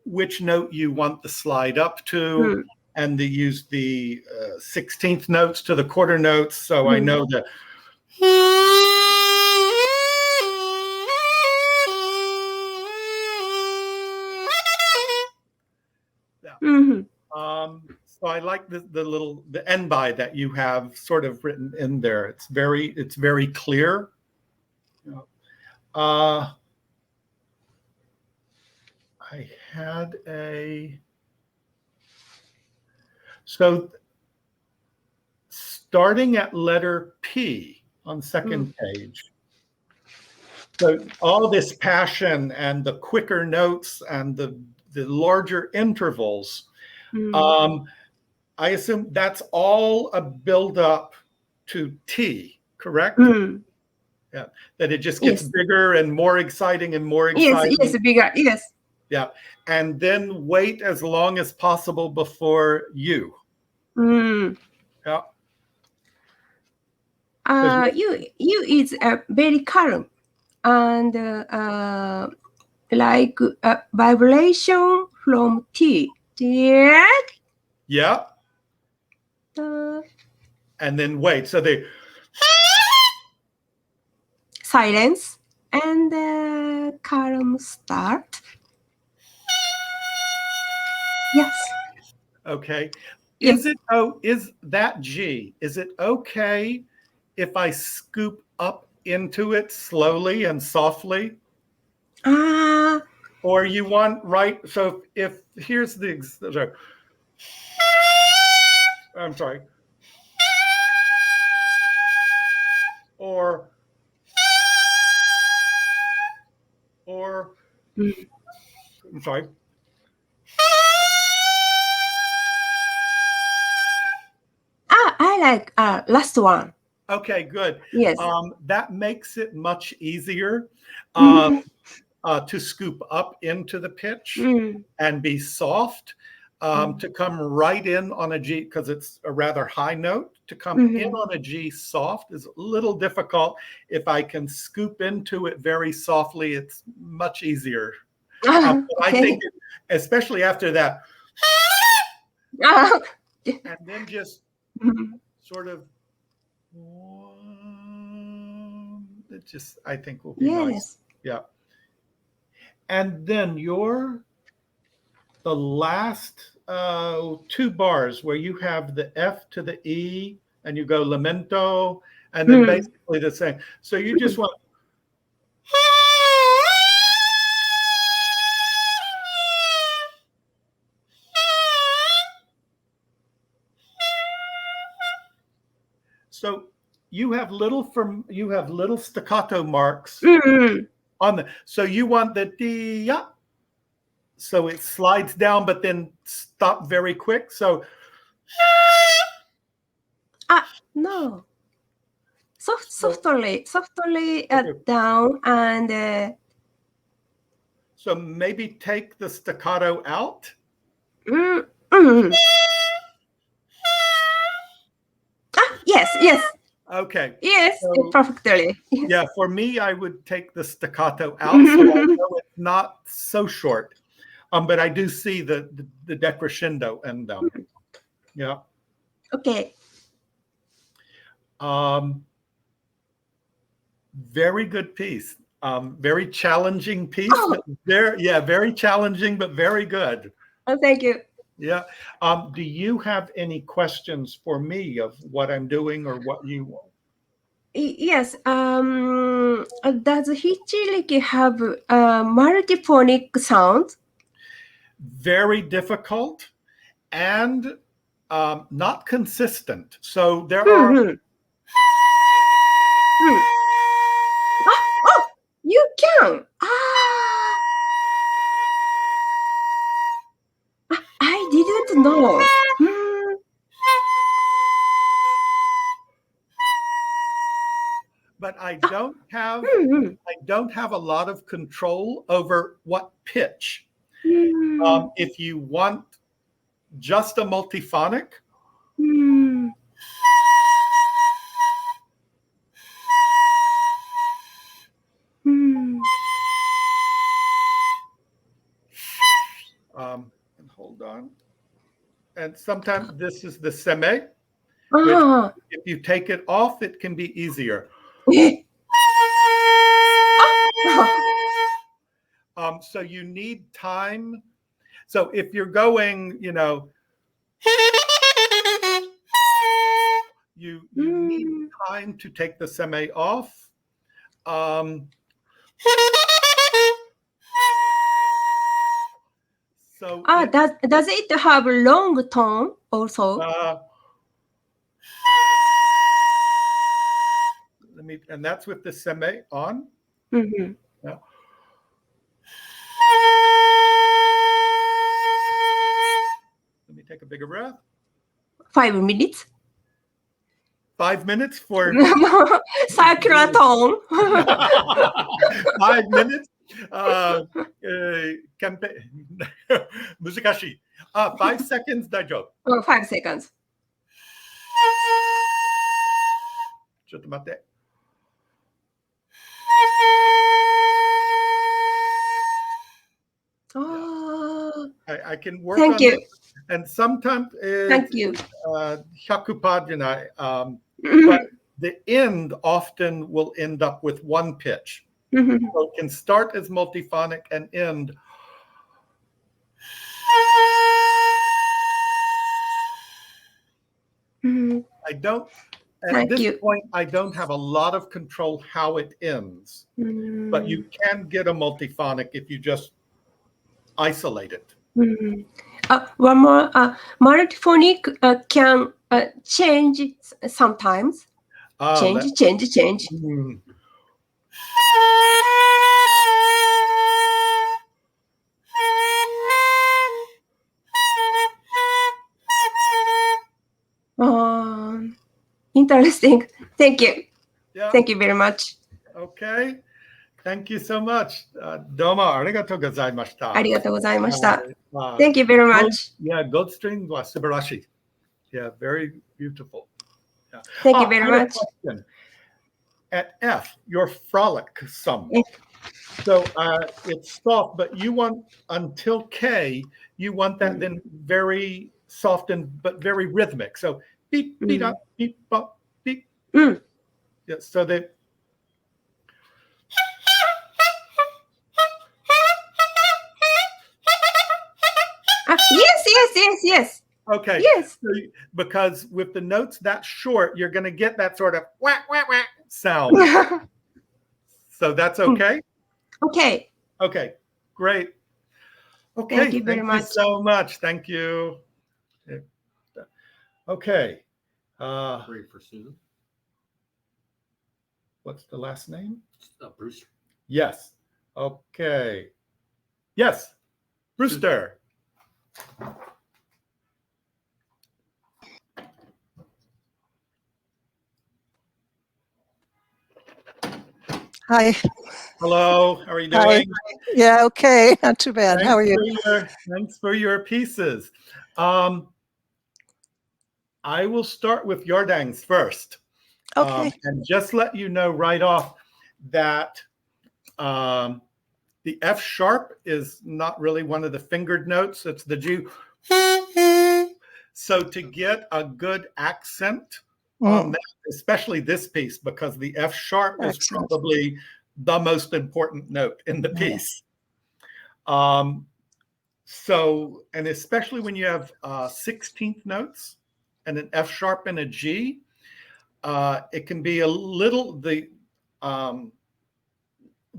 S1: which note you want the slide up to, and they use the 16th notes to the quarter notes, so I know that. So I like the end by that you have sort of written in there. It's very clear. I had so starting at letter P on second page. So all this passion and the quicker notes and the larger intervals. I assume that's all a build up to T, correct? Yeah, that it just gets bigger and more exciting and more exciting.
S4: Yes, bigger. Yes.
S1: Yeah, and then wait as long as possible before U. Yeah.
S4: U is very calm and like a vibration from T.
S1: Yeah. And then wait. So they
S4: silence and calm start. Yes.
S1: Okay.
S4: Yes.
S1: Is that G? Is it okay if I scoop up into it slowly and softly? Or you want so if here's the sorry. I'm sorry. Or I'm sorry.
S4: I like last one.
S1: Okay, good.
S4: Yes.
S1: That makes it much easier to scoop up into the pitch and be soft, to come right in on a G, because it's a rather high note. To come in on a G soft is a little difficult. If I can scoop into it very softly, it's much easier.
S4: Okay.
S1: I think, especially after that, and then just sort of, it just, I think, will be nice. Yeah. And then the last 2 bars where you have the F to the E and you go lamento, and then basically the same. So you just want. So you have little staccato marks on the. So you want the D, so it slides down, but then stop very quick. So
S4: no, softly down and.
S1: So maybe take the staccato out.
S4: Yes.
S1: Okay.
S4: Yes,
S1: so,
S4: perfectly.
S1: Yeah, for me, I would take the staccato out, so I know it's not so short. But I do see the decrescendo in them. Yeah.
S4: Okay.
S1: Very good piece. Very challenging piece. But very challenging, but very good.
S4: Oh, thank you.
S1: Yeah. Do you have any questions for me of what I'm doing or what you want?
S4: Yes. Does Hichiriki have multiphonic sound?
S1: Very difficult and not consistent. So there are
S4: Oh, you can. I didn't know.
S1: But I don't have a lot of control over what pitch. If you want just a multiphonic, and hold on. And sometimes this is the seme, which if you take it off, it can be easier. So you need time. So if you're going, you need time to take the seme off. So
S4: does it have long tone also?
S1: And that's with the seme on. Yeah. Let me take a bigger breath.
S4: 5 minutes.
S1: 5 minutes for
S4: circular tone.
S1: 5 minutes. 難しい。5 seconds 大丈夫。
S4: 5 seconds.
S1: ちょっと待って。I can work
S4: Thank
S1: on
S4: you.
S1: it. And sometimes
S4: Thank you.
S1: 100% じゃない。But the end often will end up with one pitch. So it can start as multiphonic and end. At this point, I don't have a lot of control how it ends. But you can get a multiphonic if you just isolate it.
S4: One more. Multiphonic can change sometimes. Change. Interesting. Thank you.
S1: Yeah.
S4: Thank you very much.
S1: Okay. Thank you so much. どうもありがとうございました。
S4: ありがとうございました。Thank you very much.
S1: Yeah, Gold String は素晴らしい。Yeah, very beautiful. Yeah.
S4: Thank you very much.
S1: At F, you're frolicsome. So it's soft, but you want until K, you want that then very soft but very rhythmic. So beep, beep, up, beep, bop, beep. Yeah, so that.
S4: Yes.
S1: Okay.
S4: Yes.
S1: So, because with the notes that short, you're going to get that sort of whack, whack, whack sound. So that's okay?
S4: Okay.
S1: Okay. Great. Okay.
S4: Thank you very much.
S1: So much. Thank you. Okay.
S2: Great for Susan.
S1: What's the last name?
S2: Brewster.
S1: Yes. Okay. Yes. Brewster.
S6: Hi.
S1: Hello. How are you doing?
S6: Hi. Yeah, okay. Not too bad. How are you?
S1: Thanks for your pieces. I will start with Jordan's first.
S6: Okay.
S1: And just let you know right off that the F sharp is not really one of the fingered notes. It's the G. So to get a good accent on that, especially this piece, because the F sharp is probably the most important note in the piece. So, and especially when you have 16th notes and an F sharp and a G, it can be a little,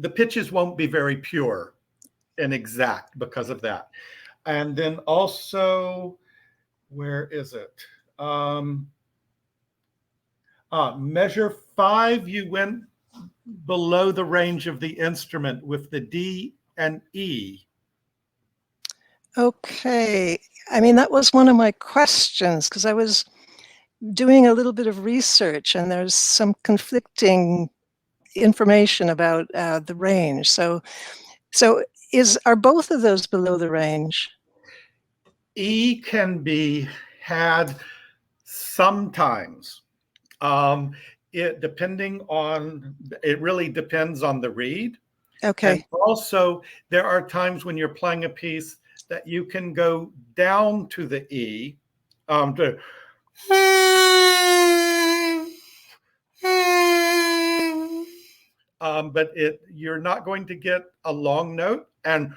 S1: the pitches won't be very pure and exact because of that. And then also, where is it? Measure 5, you went below the range of the instrument with the D and E.
S6: Okay. I mean, that was one of my questions because I was doing a little bit of research and there's some conflicting information about the range. So are both of those below the range?
S1: E can be had sometimes. It really depends on the reed.
S6: Okay.
S1: And also, there are times when you're playing a piece that you can go down to the E, but you're not going to get a long note, and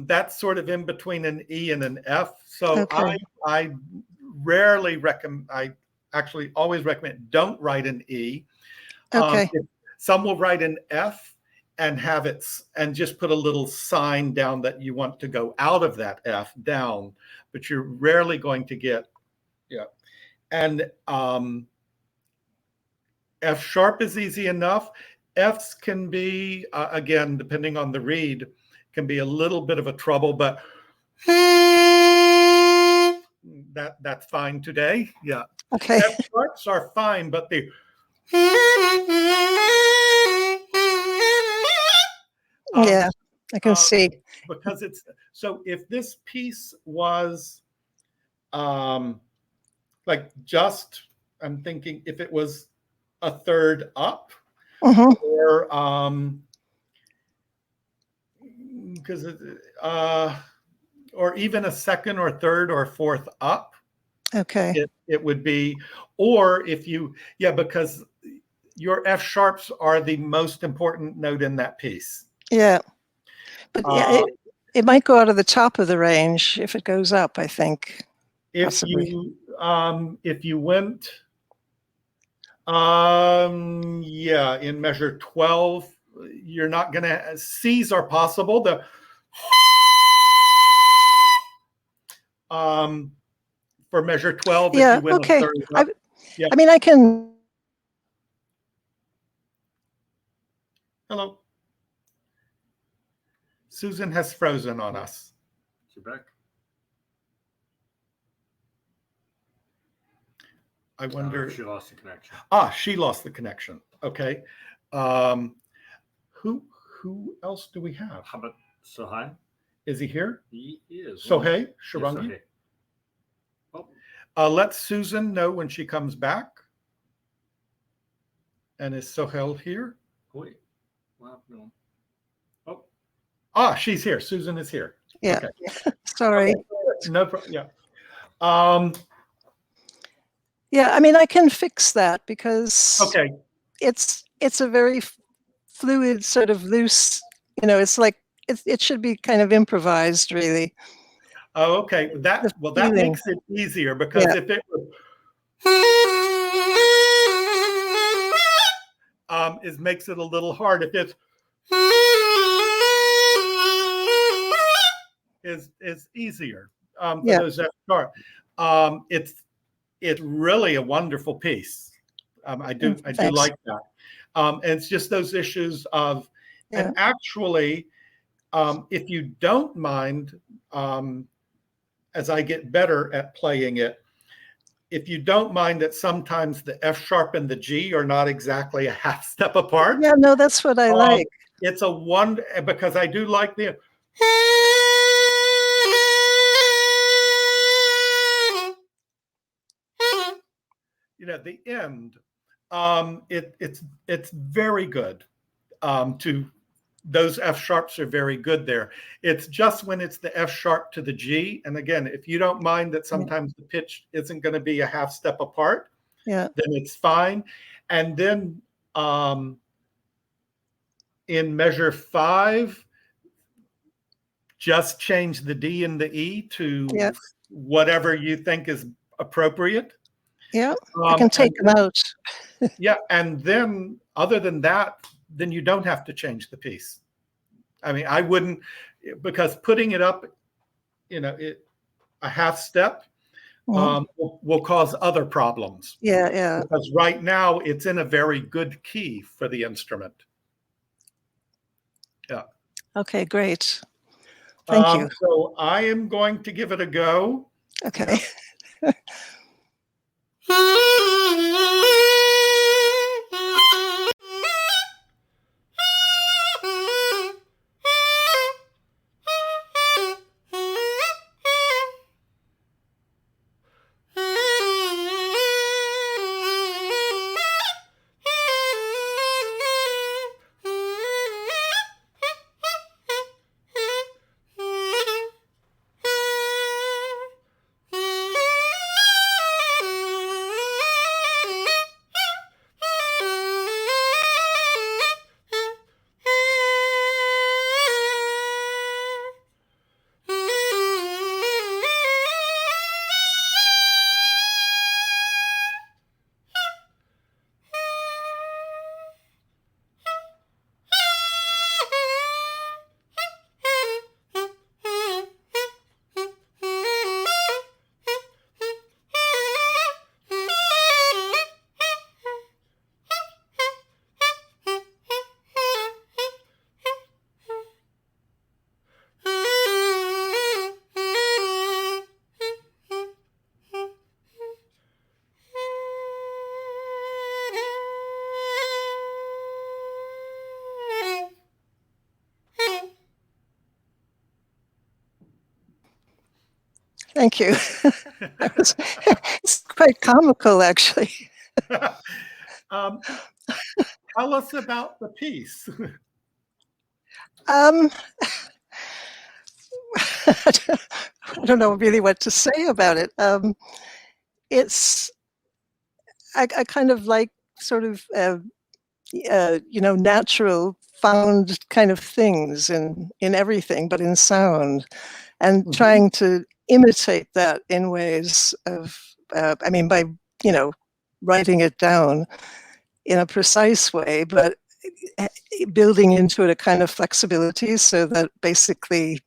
S1: that's sort of in between an E and an F. So
S6: Okay.
S1: I rarely recommend. I actually always recommend don't write an E.
S6: Okay.
S1: Some will write an F and have it and just put a little sign down that you want to go out of that F down, but you're rarely going to get, and F sharp is easy enough. Fs can be, again, depending on the reed, can be a little bit of a trouble, but that's fine today. Yeah.
S6: Okay.
S1: F sharps are fine, but the
S6: Yeah, I can see.
S1: Because it's so if this piece was like just, I'm thinking if it was a third up, or because or even a second or third or fourth up.
S6: Okay.
S1: It would be, or if you, because your F sharps are the most important note in that piece.
S6: Yeah. But yeah, it might go out of the top of the range if it goes up, I think. Possibly.
S1: If you went, in measure 12, you're not gonna, C's are possible. For measure 12, if you went
S6: okay.
S1: a third up,
S6: I mean, I can.
S1: Hello. Susan has frozen on us.
S2: You're back.
S1: I wonder.
S2: She lost the connection.
S1: She lost the connection. Okay. Who else do we have?
S2: How about Sohai?
S1: Is he here?
S2: He is.
S1: Sohei Sharangi.
S2: Yes, Sohei.
S1: Let Susan know when she comes back. And is Sohel here?
S2: Wait. Well, no.
S1: She's here. Susan is here.
S6: Yeah.
S1: Okay.
S6: Sorry.
S1: Okay. No problem. Yeah.
S6: Yeah, I mean, I can fix that because it's a very fluid, sort of loose, it's like it should be kind of improvised, really.
S1: Oh, okay. That makes it easier because if it was makes it a little hard. If it's is easier for those that start. It's really a wonderful piece. I do like that. And it's just those issues of, and actually, if you don't mind, as I get better at playing it, if you don't mind that sometimes the F sharp and the G are not exactly a half step apart.
S6: Yeah, no, that's what I like.
S1: It's because I do like the the end. It's very good. To those F sharps are very good there. It's just when it's the F sharp to the G, and again, if you don't mind that sometimes the pitch isn't going to be a half step apart, then it's fine. And then in measure 5, just change the D and the E to whatever you think is appropriate.
S6: Yeah, I can take them out.
S1: And then other than that, then you don't have to change the piece. I mean, I wouldn't, because putting it up, a half step, will cause other problems.
S6: Yeah.
S1: Because right now it's in a very good key for the instrument. Yeah.
S6: Okay, great. Thank you.
S1: So I am going to give it a go.
S6: Okay.
S1: Yeah.
S6: Thank you. It's quite comical, actually.
S1: Tell us about the piece.
S6: I don't know really what to say about it. It's I kind of like sort of natural found kind of things in everything, but in sound, and trying to imitate that in ways of by writing it down in a precise way, but building into it a kind of flexibility, so that basically,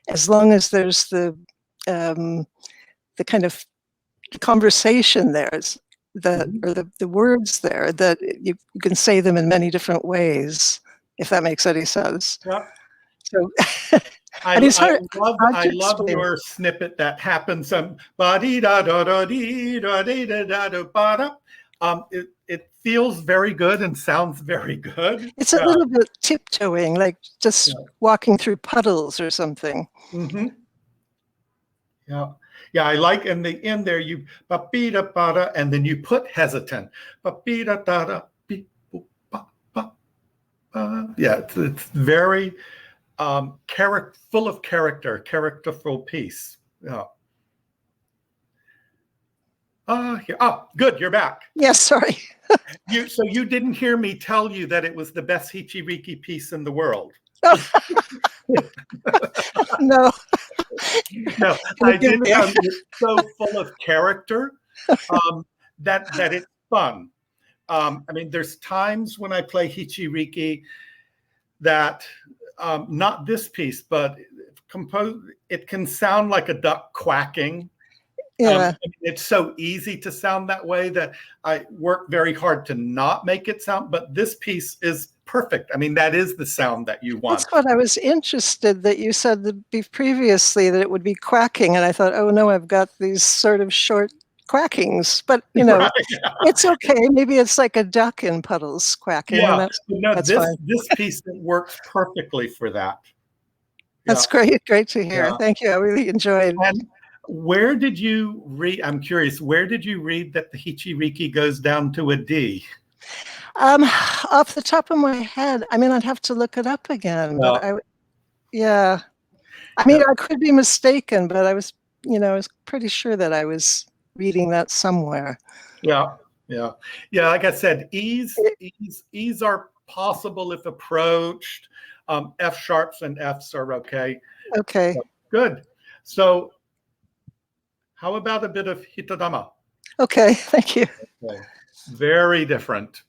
S6: as long as there's the kind of conversation there, or the words there, that you can say them in many different ways, if that makes any sense.
S1: Yeah.
S6: So
S1: I love
S6: explain.
S1: your snippet that happens. It feels very good and sounds very good.
S6: It's a little bit tiptoeing, like just walking through puddles or something.
S1: Mm-hmm. Yeah. Yeah, I like in the end there you ba-be-da, ba-da, and then you put hesitant. Ba-be-da, da-da, yeah, it's very full of characterful piece. Yeah. Good, you're back.
S6: Yes, sorry.
S1: So you didn't hear me tell you that it was the best Hichiriki piece in the world.
S6: No.
S1: No, I did tell you it's so full of character that it's fun. There's times when I play Hichiriki that, not this piece, but it can sound like a duck quacking.
S6: Yeah.
S1: It's so easy to sound that way that I work very hard to not make it sound, but this piece is perfect. That is the sound that you want.
S6: That's what I was interested that you said previously, that it would be quacking, and I thought, oh no, I've got these sort of short quackings, but right, yeah. It's okay. Maybe it's like a duck in puddles quacking.
S1: Yeah,
S6: that's fine.
S1: This piece works perfectly for that.
S6: That's great to hear. Yeah. Thank you. I really enjoyed.
S1: And where did you read? I'm curious. Where did you read that the Hichiriki goes down to a D?
S6: Off the top of my head, I'd have to look it up again. But I could be mistaken, but I was pretty sure that I was reading that somewhere.
S1: Yeah. Like I said, E's are possible if approached. F sharps and Fs are okay.
S6: Okay.
S1: So, good. So, how about a bit of hitodama?
S6: Okay, thank you.
S1: Okay. Very different.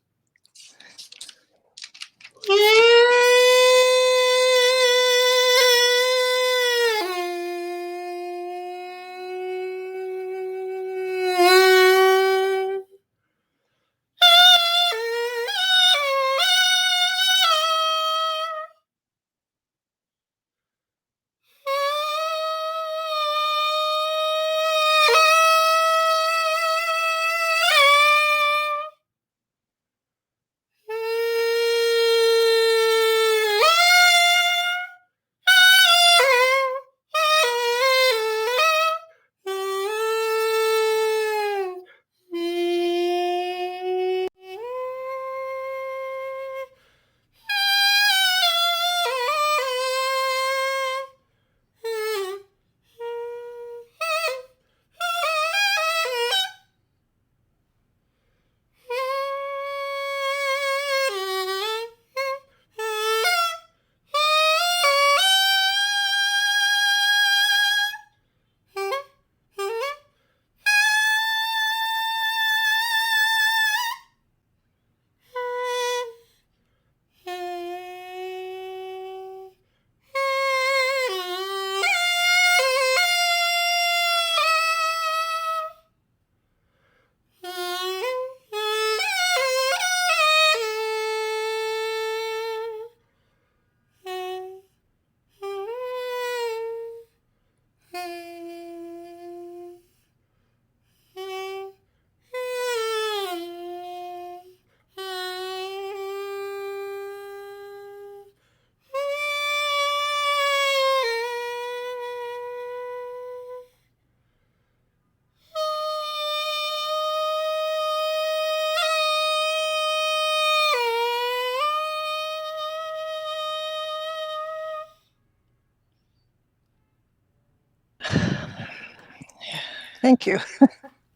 S6: Thank you.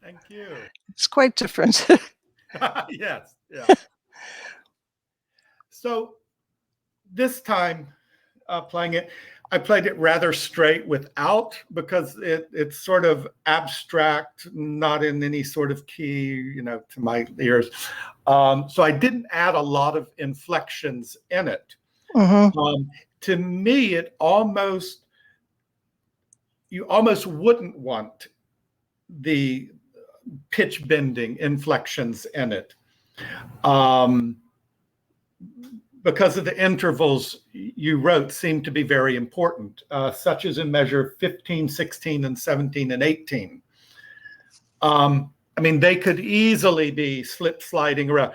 S1: Thank you.
S6: It's quite different.
S1: Yes, yeah. So this time playing it, I played it rather straight without, because it's sort of abstract, not in any sort of key, to my ears. So I didn't add a lot of inflections in it.
S6: Mm-hmm.
S1: To me, you almost wouldn't want the pitch bending inflections in it. Because of the intervals you wrote seem to be very important, such as in measure 15, 16, and 17, and 18. I mean, they could easily be slip sliding around.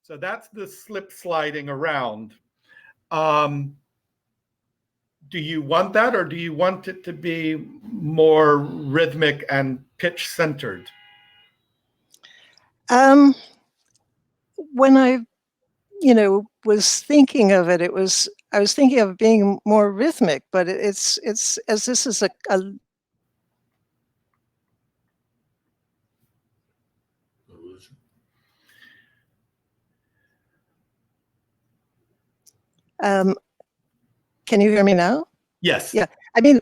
S1: So that's the slip sliding around. Do you want that, or do you want it to be more rhythmic and pitch centered?
S6: When I, was thinking of it, I was thinking of being more rhythmic, but it's as this is a can you hear me now?
S1: Yes.
S6: Yeah. I mean,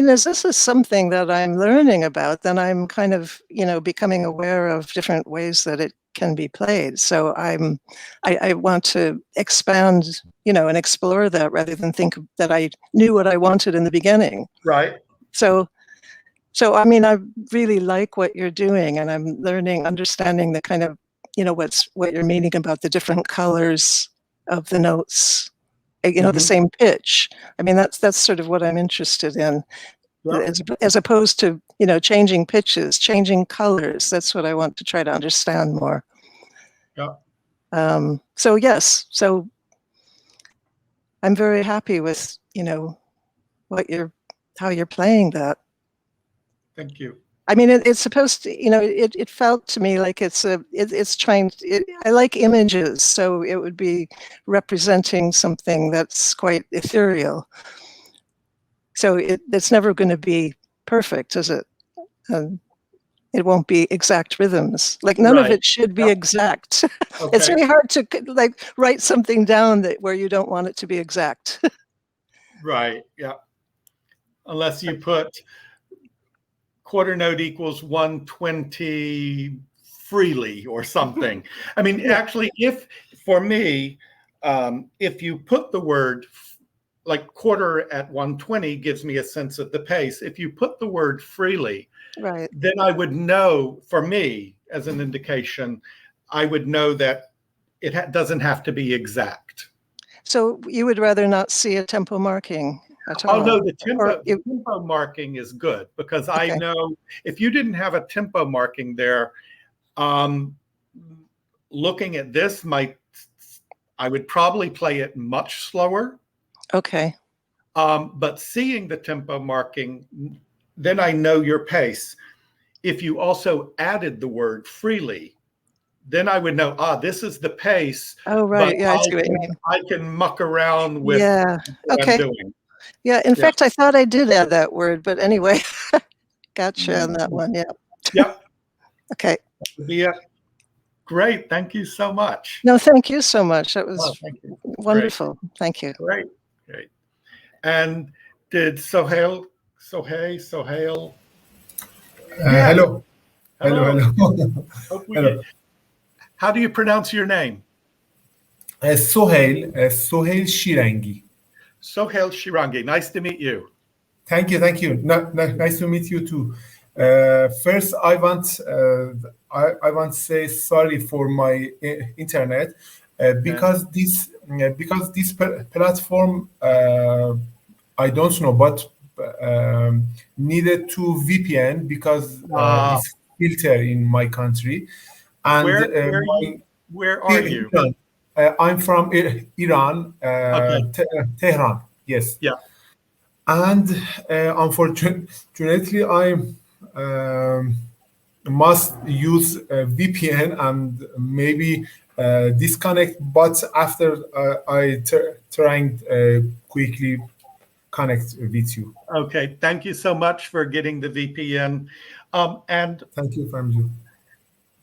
S6: as this is something that I'm learning about, then I'm kind of, becoming aware of different ways that it can be played. So I want to expand, and explore that rather than think that I knew what I wanted in the beginning.
S1: Right.
S6: So I mean, I really like what you're doing, and I'm understanding the kind of, what you're meaning about the different colors of the notes. The same pitch. I mean, that's sort of what I'm interested in, as opposed to, changing pitches, changing colors. That's what I want to try to understand more.
S1: Yeah.
S6: So yes, so I'm very happy with, how you're playing that.
S1: Thank you.
S6: I mean, it's supposed to, it felt to me like it's trying. I like images, so it would be representing something that's quite ethereal. So it's never going to be perfect, is it? It won't be exact rhythms. Like none of it should be exact. Okay. It's really hard to write something down where you don't want it to be exact.
S1: Right. Yeah. Unless you put quarter note equals 120 freely or something. I mean, actually, for me, if you put the word, like quarter at 120 gives me a sense of the pace. If you put the word freely,
S6: right,
S1: then I would know, for me, as an indication, I would know that it doesn't have to be exact.
S6: So you would rather not see a tempo marking at all?
S1: Oh, no, the tempo marking is good, because I know if you didn't have a tempo marking there, looking at this, I would probably play it much slower.
S6: Okay.
S1: But seeing the tempo marking, then I know your pace. If you also added the word freely, then I would know, this is the pace.
S6: Oh, right. Yeah, I see what you mean.
S1: I can muck around with what I'm doing.
S6: Yeah, in fact, I thought I did add that word, but anyway, gotcha on that one. Yeah.
S1: Yep.
S6: Okay.
S1: Yeah. Great. Thank you so much.
S6: No, thank you so much. That was wonderful.
S1: Great.
S6: Thank you.
S1: Great. And did Sohail?
S7: Hello.
S1: Hello. How do you pronounce your name?
S7: Sohail Shirangi.
S1: Sohail Shirangi. Nice to meet you.
S7: Thank you. Nice to meet you too. First, I want to say sorry for my internet because this platform I don't know, but needed to VPN because it's filter in my country. And
S1: where are you?
S7: I'm from Iran, Tehran. Yes.
S1: Yeah.
S7: And unfortunately, I must use VPN, and maybe disconnect, but after I trying quickly connect with you.
S1: Okay, thank you so much for getting the VPN. And
S7: Thank you from you.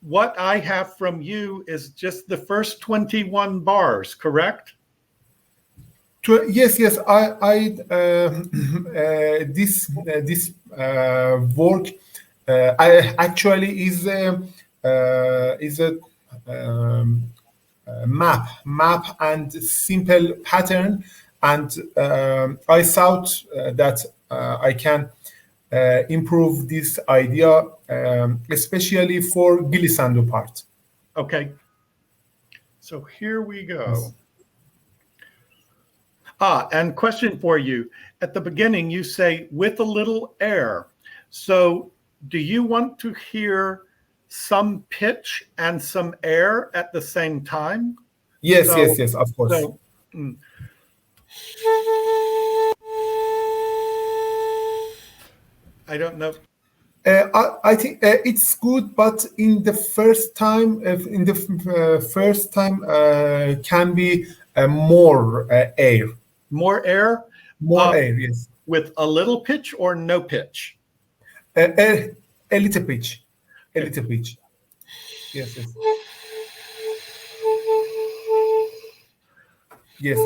S1: what I have from you is just the first 21 bars, correct?
S7: Yes, this work I actually is a map and simple pattern, and I thought that I can improve this idea, especially for glissando part.
S1: Okay. So here we go.
S7: Yes.
S1: And question for you. At the beginning, you say with a little air. So do you want to hear some pitch and some air at the same time?
S7: Yes,
S1: So-
S7: yes, of course.
S1: So, I don't know.
S7: I think it's good, but in the first time, can be more air.
S1: More air
S7: More air, yes.
S1: with a little pitch or no pitch?
S7: A little pitch. A little pitch. Yes. Yes.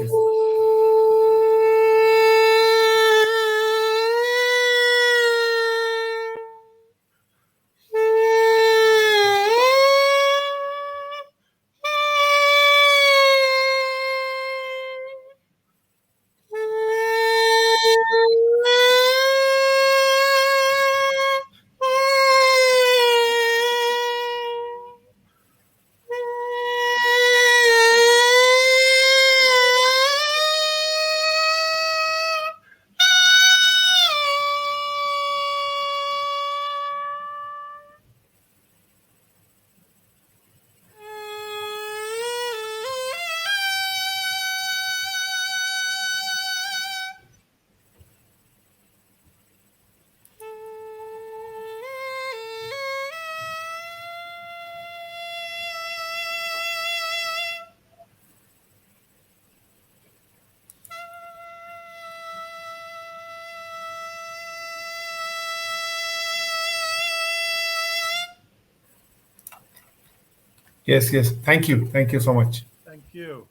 S7: Yes. Thank you so much.
S1: Thank you.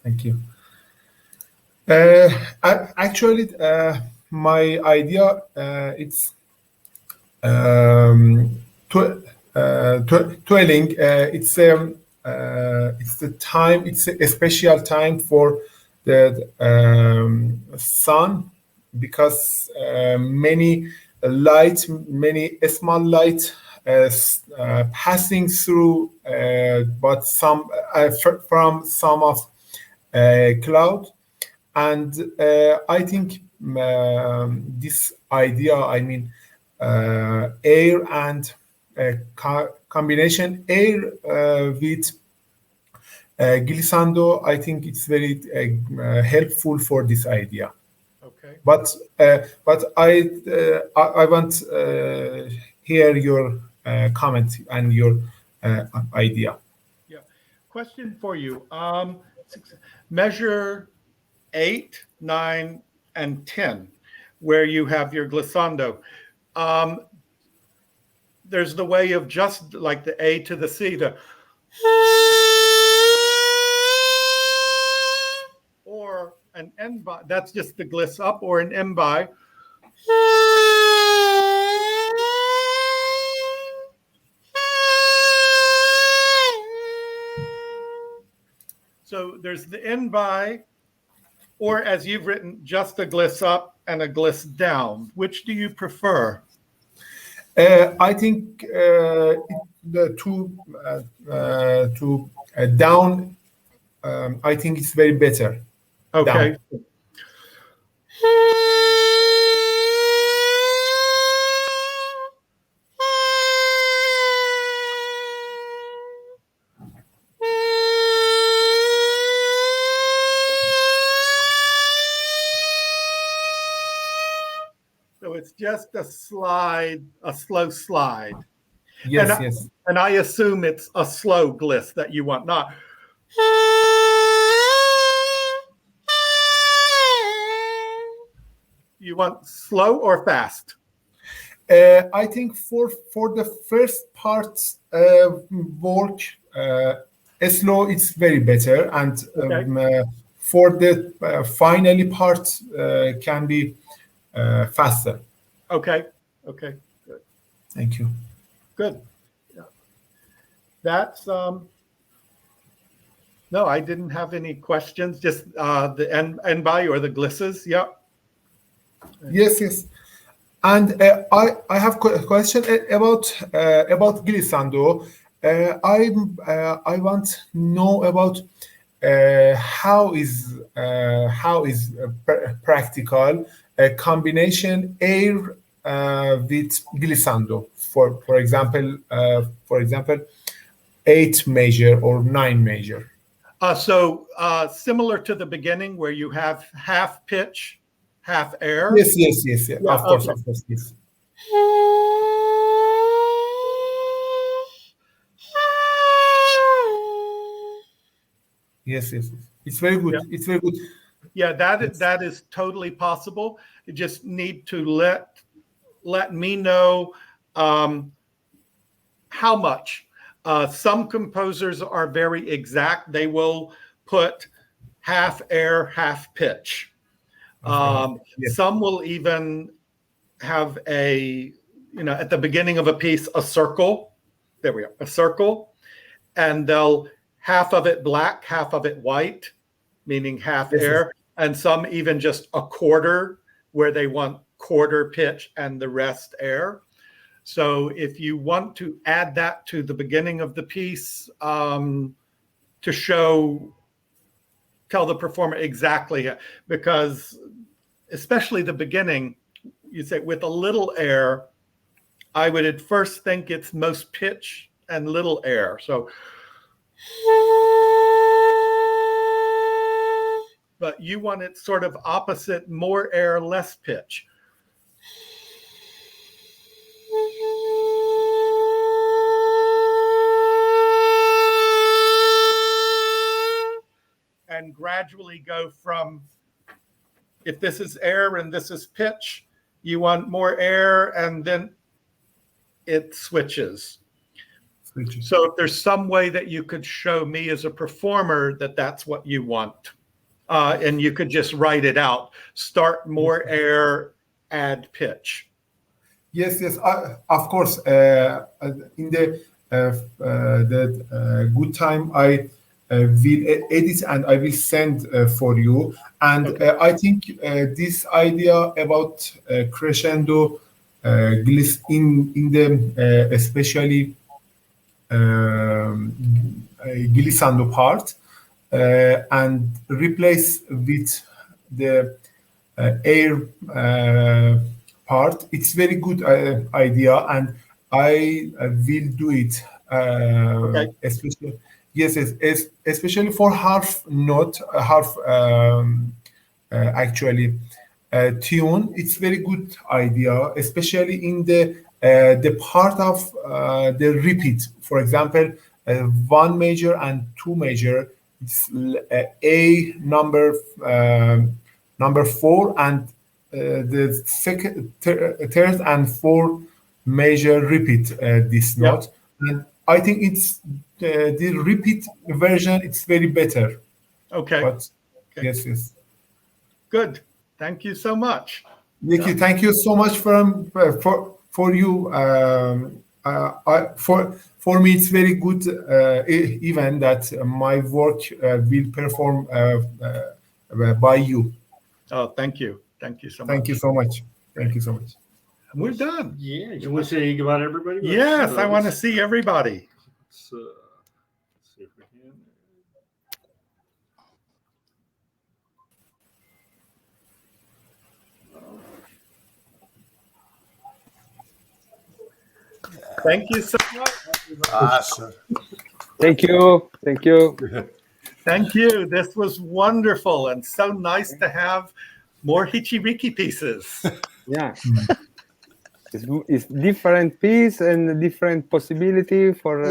S7: Thank you. Actually, my idea it's twirling. It's the time. It's a special time for the sun, because many small light passing through, but some from some of cloud, and I think this idea, I mean, air and combination air with glissando, I think it's very helpful for this idea.
S1: Okay.
S7: But I want hear your comment and your idea.
S1: Yeah. Question for you. Measure 8, 9, and 10, where you have your glissando. There's the way of just like the A to the C to, or an N by, that's just the gliss up, or an M by. So there's the N by, or as you've written, just a gliss up and a gliss down. Which do you prefer?
S7: I think the two down. I think it's very better.
S1: Okay.
S7: Down.
S1: So it's just a slide, a slow slide.
S7: Yes, yes.
S1: And I assume it's a slow gliss that you want, not. You want slow or fast?
S7: I think for the first part work, slow it's very better, and for the finally part can be faster.
S1: Okay. Good.
S7: Thank you.
S1: Good. Yeah. That's no, I didn't have any questions. Just the envy or the glisses. Yeah.
S7: Yes. And I have a question about glissando. I want to know about how is practical combination air with glissando. For example, 8 measure or 9 measure.
S1: So similar to the beginning where you have half pitch, half air.
S7: Yes.
S1: Yeah,
S7: Of course, yes. Yes. It's very good.
S1: Yeah.
S7: It's very good.
S1: Yeah, that is totally possible. You just need to let me know how much. Some composers are very exact. They will put half air, half pitch.
S7: Yes.
S1: Some will even have at the beginning of a piece, a circle. There we go, a circle. And they'll half of it black, half of it white, meaning half air. And some even just a quarter where they want quarter pitch and the rest air. So if you want to add that to the beginning of the piece to tell the performer exactly, because especially the beginning, you say with a little air, I would at first think it's most pitch and little air. So, but you want it sort of opposite, more air, less pitch. And gradually go from, if this is air and this is pitch, you want more air, and then it switches. So if there's some way that you could show me as a performer that that's what you want, and you could just write it out, start more air, add pitch.
S7: Yes. Of course. In the good time, I will edit and I will send for you. And I think this idea about crescendo gliss in the especially glissando part and replace with the air part. It's very good idea, and I will do it. Especially, yes, especially for half note, actually tune. It's very good idea, especially in the part of the repeat. For example, 1 major and 2 major. It's A number 4 and the second, third, and 4 major repeat this note. And I think it's the repeat version. It's very better.
S1: Okay.
S7: But yes.
S1: Good. Thank you so much.
S7: Nikki, thank you so much for you. For me, it's very good even that my work will perform by you.
S1: Oh, thank you. Thank you so much.
S7: Thank you so much. Thank you so much.
S1: We're done.
S2: Yeah. You want to say goodbye to everybody?
S1: Yes, I want to see everybody.
S2: Let's see if we can.
S1: Thank you so much.
S3: Awesome.
S5: Thank you.
S1: Thank you. This was wonderful and so nice to have more Hichiriki pieces.
S5: Yeah. It's different piece and different possibility for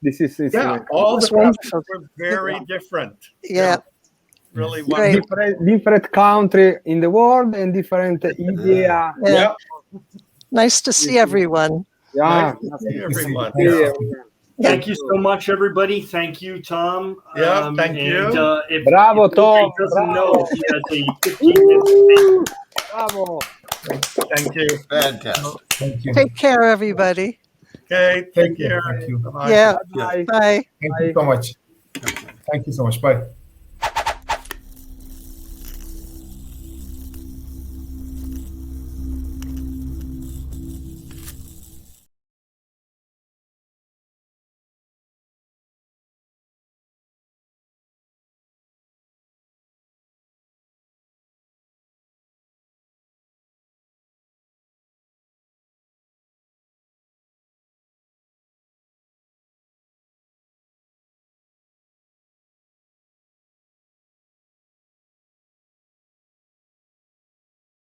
S5: this is
S1: Yeah,
S5: instrument.
S1: all the
S6: It's wonderful.
S1: pieces were very different.
S6: Yeah.
S1: Really
S6: Great.
S1: wonderful.
S5: Different country in the world and different idea.
S6: Yeah. Nice to see everyone.
S5: Yeah.
S1: Nice to see everyone.
S5: Yeah.
S2: Thank you so much, everybody. Thank you, Tom.
S1: Yeah, thank you.
S2: If,
S5: Bravo,
S2: if
S5: Tom.
S2: doesn't know,
S5: Bravo.
S2: he has a 15-minute
S5: Bravo.
S1: Thank you.
S3: Fantastic.
S7: Thank you.
S6: Take care, everybody.
S1: Okay, take
S7: Thank you.
S1: care.
S7: Thank you.
S1: Bye-bye.
S6: Yeah.
S3: Yeah.
S6: Bye.
S7: Thank you so much. Thank you so much. Bye.